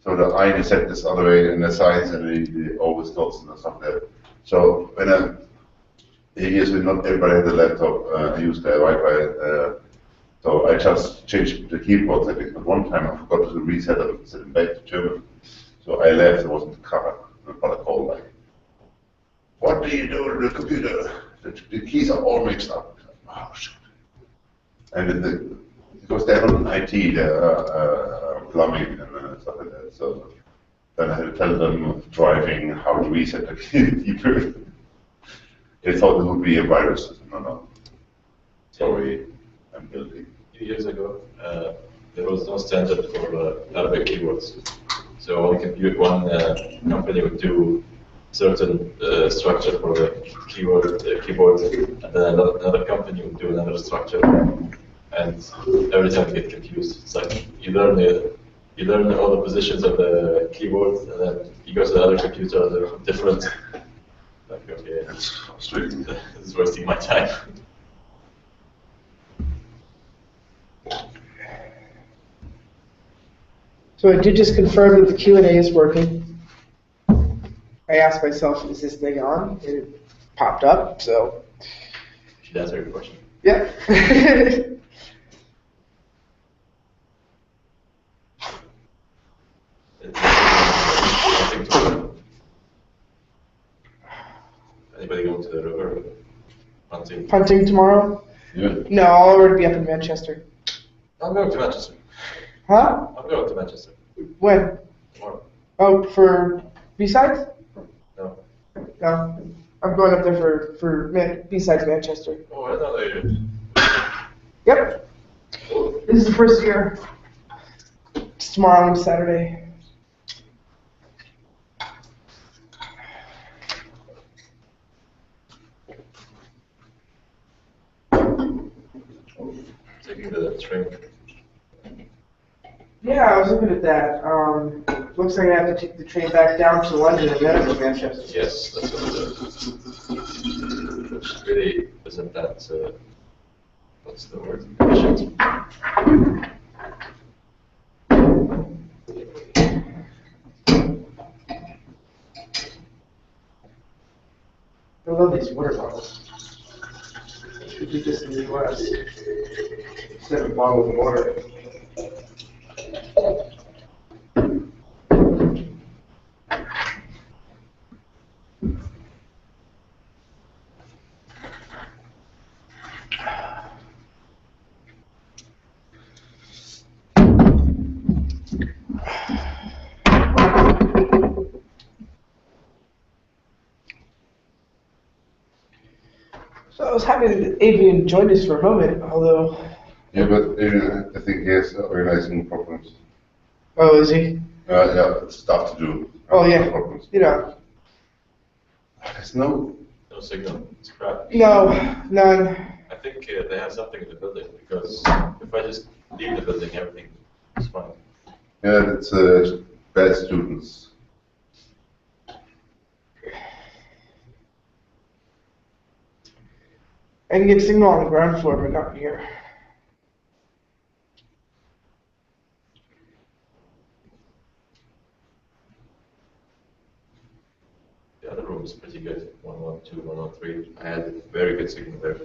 So the I is set this other way, and the signs and the always dots and stuff there. So when years when not everybody had a laptop, I used the Wi-Fi. So I just changed the keyboard settings. But one time I forgot to reset it and set it back to German. So I left. It wasn't covered. But I called like, "What do you do to the computer? The keys are all mixed up." Oh shit! And because they're not in IT, they're plumbing and stuff like that. So then I had to tell them driving how to reset the keyboard. They thought it would be a virus. No. Sorry, I'm guilty. A few years ago, there was no standard for Arabic keyboards. So one company would do certain structure for the keyboard, and then another company would do another structure. And every time you get confused, it's like you learn all the positions of the keyboard, and then you go to the other computer, they're different. Like, okay, That's frustrating. this is wasting my time. So I did just confirm that the Q&A is working. I asked myself, is this thing on? And it popped up, so. Should answer your question. Yeah. Anybody going to the river hunting? Hunting tomorrow? Yeah. No, I'll already be up in Manchester. I'm going to Manchester. Huh? I'm going to Manchester When? tomorrow. Oh, for B-sides? No. No. I'm going up there for B-sides Manchester. Oh, I know that you. Yep. This is the first year. It's tomorrow and Saturday. Taking the train. Yeah, I was looking at that. Looks like I have to take the train back down to London and then up to Manchester. Yes, that's what it is. Which really isn't that, what's the word? Efficient. I love these water bottles. Should do this in the US. Instead of bottled water. So I was happy that Adrian joined us for a moment, although... Yeah, but I think he has organizing problems. Oh, is he? Yeah, it's stuff to do. Oh, yeah. Problems. You know. There's no... No signal, it's crap. No, none. I think they have something in the building, because if I just leave the building, everything is fine. Yeah, it's bad students. I can get signal on the ground floor, but not here. The other room is pretty good, 112, 103. I had very good signal there.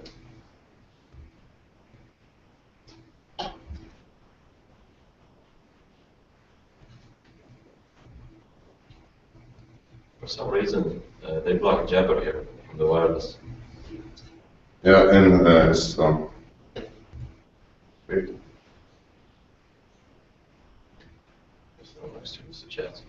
For some reason, they block Jabber here from the wireless. Yeah, and it's Weird. There's no nice to chat.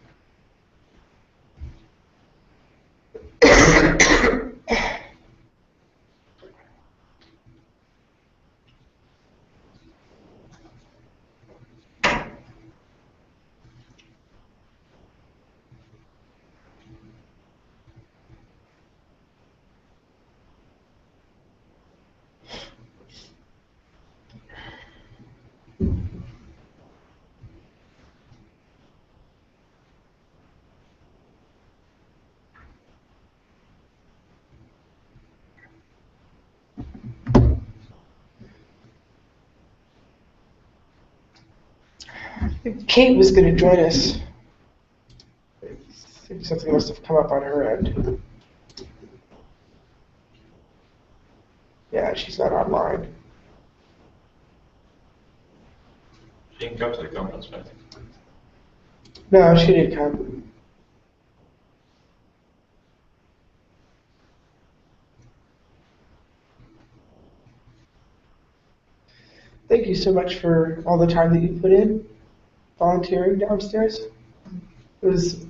Kate was going to join us. I think something must have come up on her end. Yeah, she's not online. She didn't come to the conference, right? No, she didn't come. Thank you so much for all the time that you put in volunteering downstairs. It was.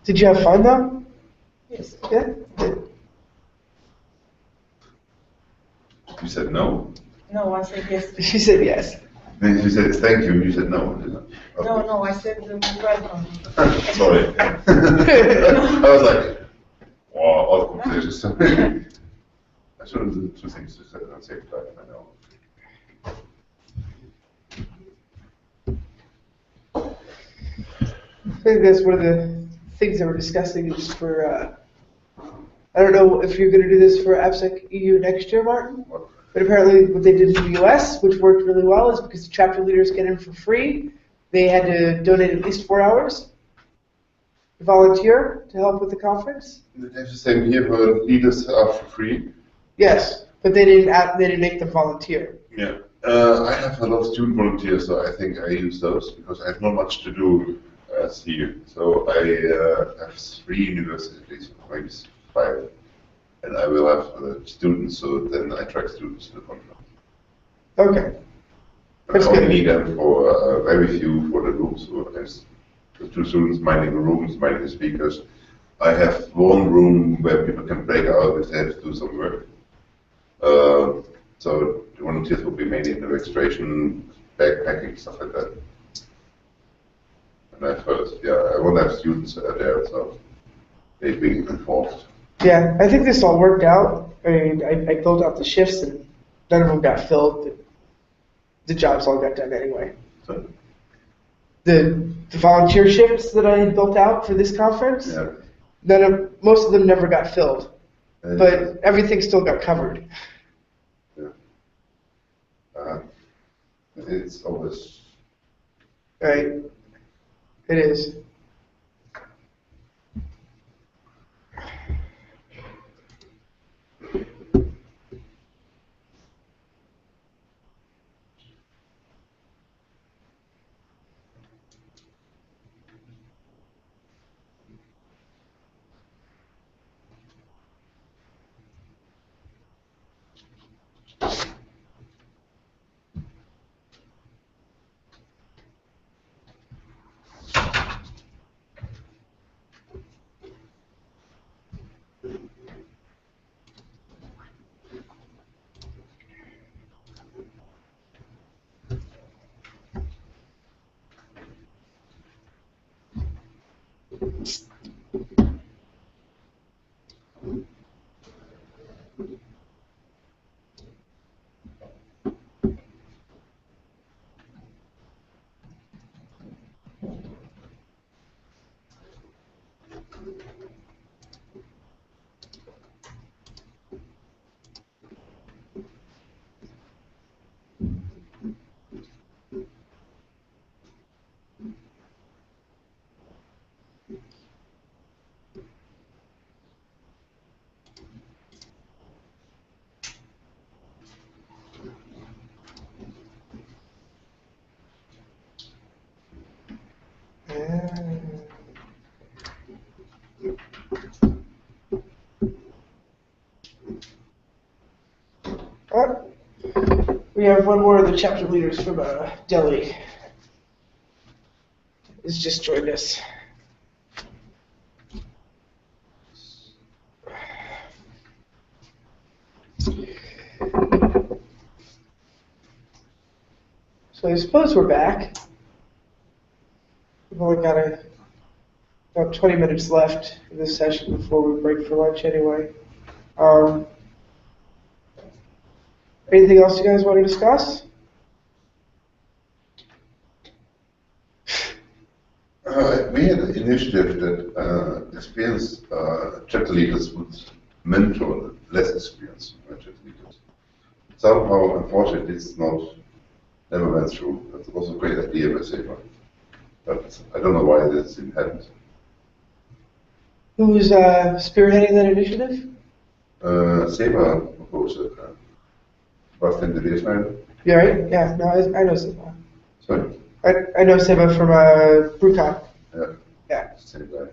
Did you have fun though? Yes. Yeah. You said no? No, I said yes. She said yes. Then you said thank you, you said no. Okay. No, I said welcome. Sorry. I was like, wow, all the conversations. I should have done two things to say at the same time, I know. I think that's one of the things that we're discussing is for, I don't know if you're going to do this for AppSec EU next year, Martin, but apparently what they did in the US, which worked really well, is because the chapter leaders get in for free, they had to donate at least 4 hours to volunteer to help with the conference. They have the same here, but leaders are for free. Yes, but they didn't make them volunteer. Yeah. I have a lot of student volunteers, so I think I use those because I have not much to do as here. So I have 3 universities, maybe 5, and I will have students. So then I track students to the conference. Okay. I only need them for very few for the rooms. So there's the 2 students minding the rooms, minding the speakers. I have 1 room where people can break out if they have to do some work. So the volunteers will be mainly in the registration, backpacking, stuff like that. And I want to have students there, so they be involved. Yeah, I think this all worked out. I mean, I built out the shifts and none of them got filled. the jobs all got done anyway. So, The volunteer shifts that I had built out for this conference, yeah. most of them never got filled, And, but everything still got covered. yeah. It's always. Right? It is. We have one more of the chapter leaders from Delhi. Has just joined us. So I suppose we're back. We've only got about 20 minutes left in this session before we break for lunch anyway. Anything else you guys want to discuss? We had an initiative that experienced chapter leaders would mentor less experienced chapter leaders. Somehow, unfortunately, it's never went through. That was a great idea by Saber. But I don't know why this didn't happen. Who's spearheading that initiative? Saber proposed it. Was denn the design? You right? Yeah, no, I know Seba. Sorry? I know Seba from BrewCon. Yeah. Yeah. Same guy.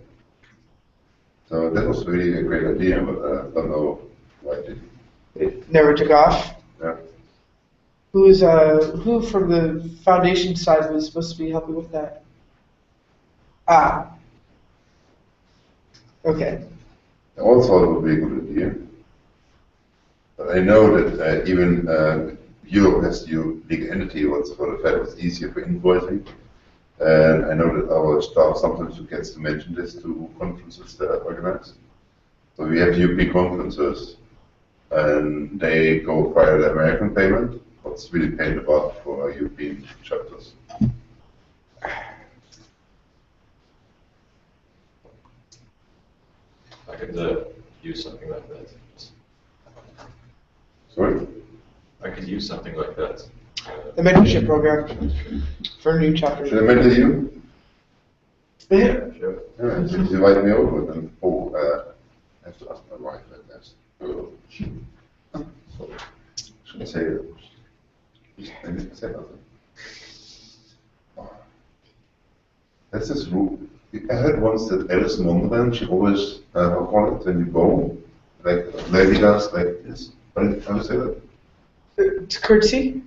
So that was really a great idea, but I don't know why it didn't. It never took off. Yeah. Who from the foundation side was supposed to be helping with that? Ah. Okay. I also thought it would be a good idea. But I know that even Europe has the legal entity, what's for the Fed was easier for invoicing. And I know that our staff sometimes forgets to mention this to conferences that are organized. So we have European conferences, and they go via the American payment, what's really paid about for European chapters. I could use something like that. Sorry? I could use something like that. The mentorship program for new chapter. Should I mentor you? Yeah. Sure. Yeah, just invite me over, then, I have to ask my wife at last. So, should I say it? I need to say nothing. That's this rule. I heard once that Alice Mondrian, she always, how call it, when you bow, like lady does, like this. How do you say that? It's courtesy?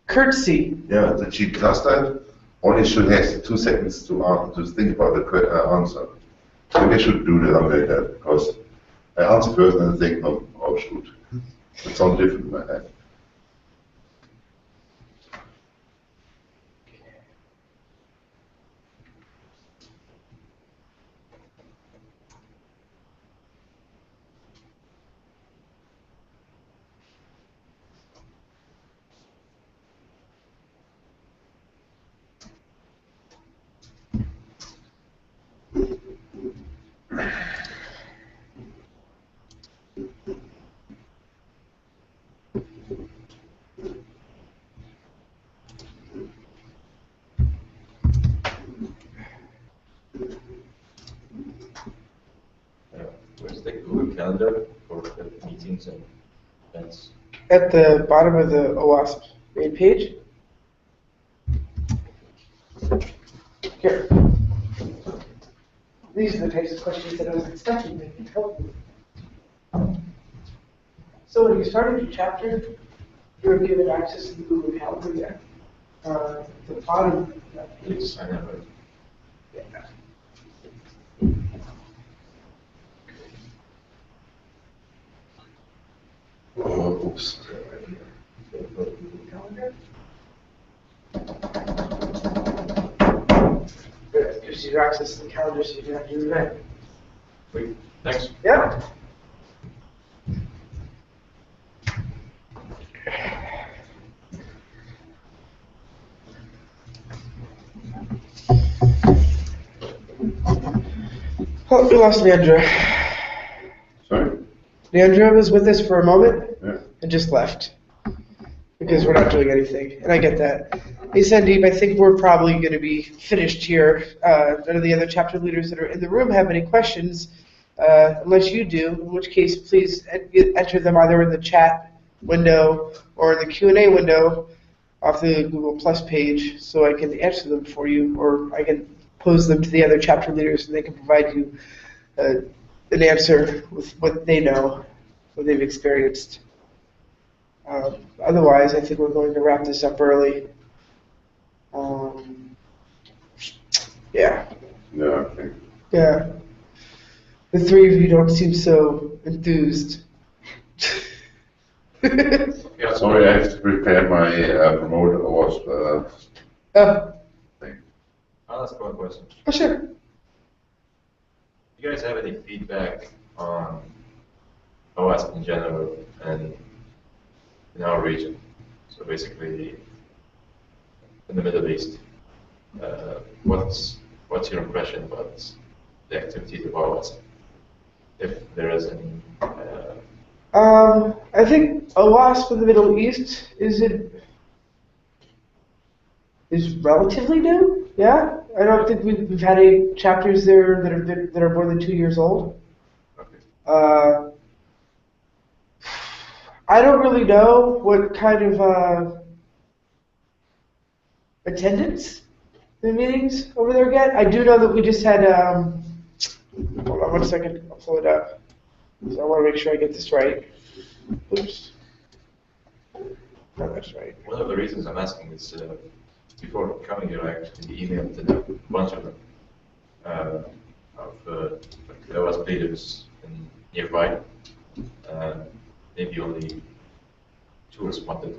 Courtesy. Yeah, that she does that. Only she has 2 seconds to think about the answer. Maybe I should do that like that, because I answer first and I think, oh shoot. It sounds different in my head. calendar for the meetings and events? At the bottom of the OWASP main page. Here. These are the types of questions that I was expecting they could help you. So when you started your chapter, you were given access to the Google Calendar there. The bottom of that page. Please sign up. Yeah. Oh, oops. Calendar. It gives you access to the calendar so you can have your event. Sweet. Thanks. Yeah. Oh, we lost Leandra. Sorry? Leandra was with us for a moment Yeah. and just left because we're not doing anything, and I get that. Hey, Sandeep, I think we're probably going to be finished here. None of the other chapter leaders that are in the room have any questions, unless you do, in which case please enter them either in the chat window or in the Q&A window off the Google Plus page so I can answer them for you, or I can pose them to the other chapter leaders and they can provide you an answer with what they know, what they've experienced. Otherwise, I think we're going to wrap this up early. Yeah. Yeah, okay. Yeah. The three of you don't seem so enthused. Yeah, Sorry, I have to prepare my promoter awards thing. I'll ask one question. Oh, sure. Do you guys have any feedback on OWASP in general and in our region? So basically, in the Middle East, what's your impression about the activities of OWASP, if there is any? I think OWASP in the Middle East is relatively new. Yeah, I don't think we've had any chapters there that are more than 2 years old. Okay. I don't really know what kind of attendance the meetings over there get. I do know that we just had. Hold on 1 second. I'll pull it up. So I want to make sure I get this right. Oops. No, that's right. One of the reasons I'm asking is before coming here, I actually emailed a bunch of them of like the OWASP leaders in nearby. Maybe only 2 responded.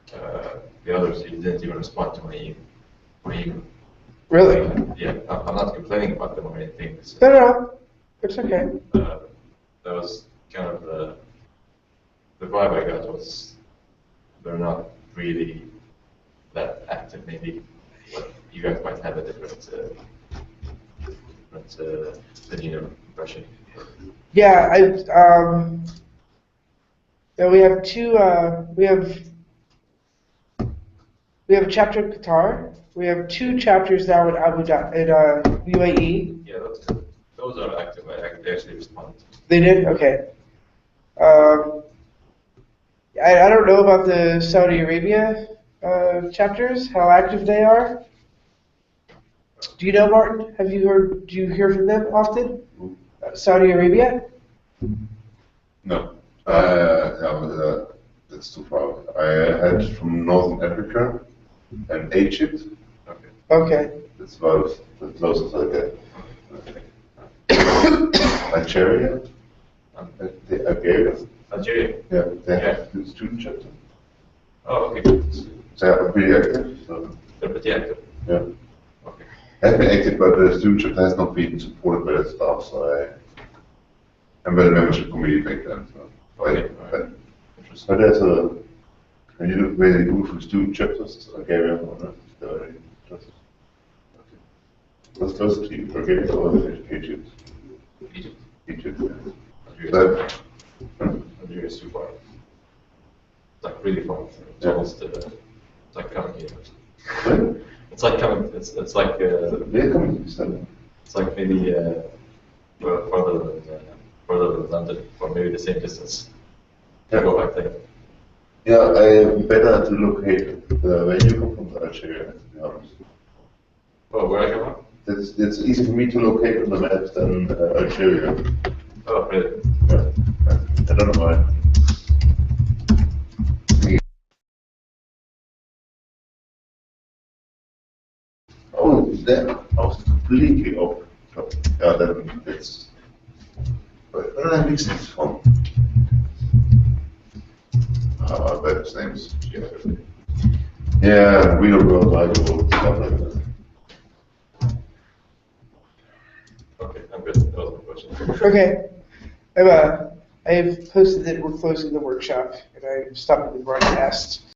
The others didn't even respond to my email. Really? Yeah, I'm not complaining about them or anything. No. It's okay. That was kind of the vibe I got was they're not really that active. Maybe but you guys might have a different impression. Yeah, we have two. We have a chapter in Qatar. We have 2 chapters now in Abu Dhabi, in UAE. Yeah, those are active. I actually responded. They did? Okay. I don't know about the Saudi Arabia chapters, how active they are. Do you know, Martin? Do you hear from them often? Saudi Arabia? No. No, that's too far. I had from Northern Africa and Egypt. Okay. Okay. That's about the closest I get. Nigeria. Algeria. Algeria. Yeah, they have the student chapter. Oh, okay. They are pretty active. So. They're pretty active. Yeah. Okay. Has been active, but the student chapter has not been supported by the staff, so I'm by the membership committee back then. So Okay. Interesting. But there's when you look where they do for student chapters, Algeria or not, they're very interesting. Okay. What's close to you, Algeria or Egypt? Egypt. Egypt, yeah. Algeria. So, Algeria is too far. It's like really far. It's Yeah. almost it's like coming here. Sorry? It's like coming. It's like Yeah, come on, it's like maybe well, further than London, or maybe the same distance. Yeah. Go back there. Yeah, better to locate where you come from, Algeria, to be honest. Oh, where I come from? It's easy for me to locate on the map than Algeria. Oh, really? Yeah. I don't know why. Oh, there. I was completely off. Yeah, then it's. Where did I mix this from? I bet his name's. Yeah, real world, Bible, stuff like that. Okay, I'm good. That was my question. Okay. I've posted that we're closing the workshop, and I'm stopping the broadcast.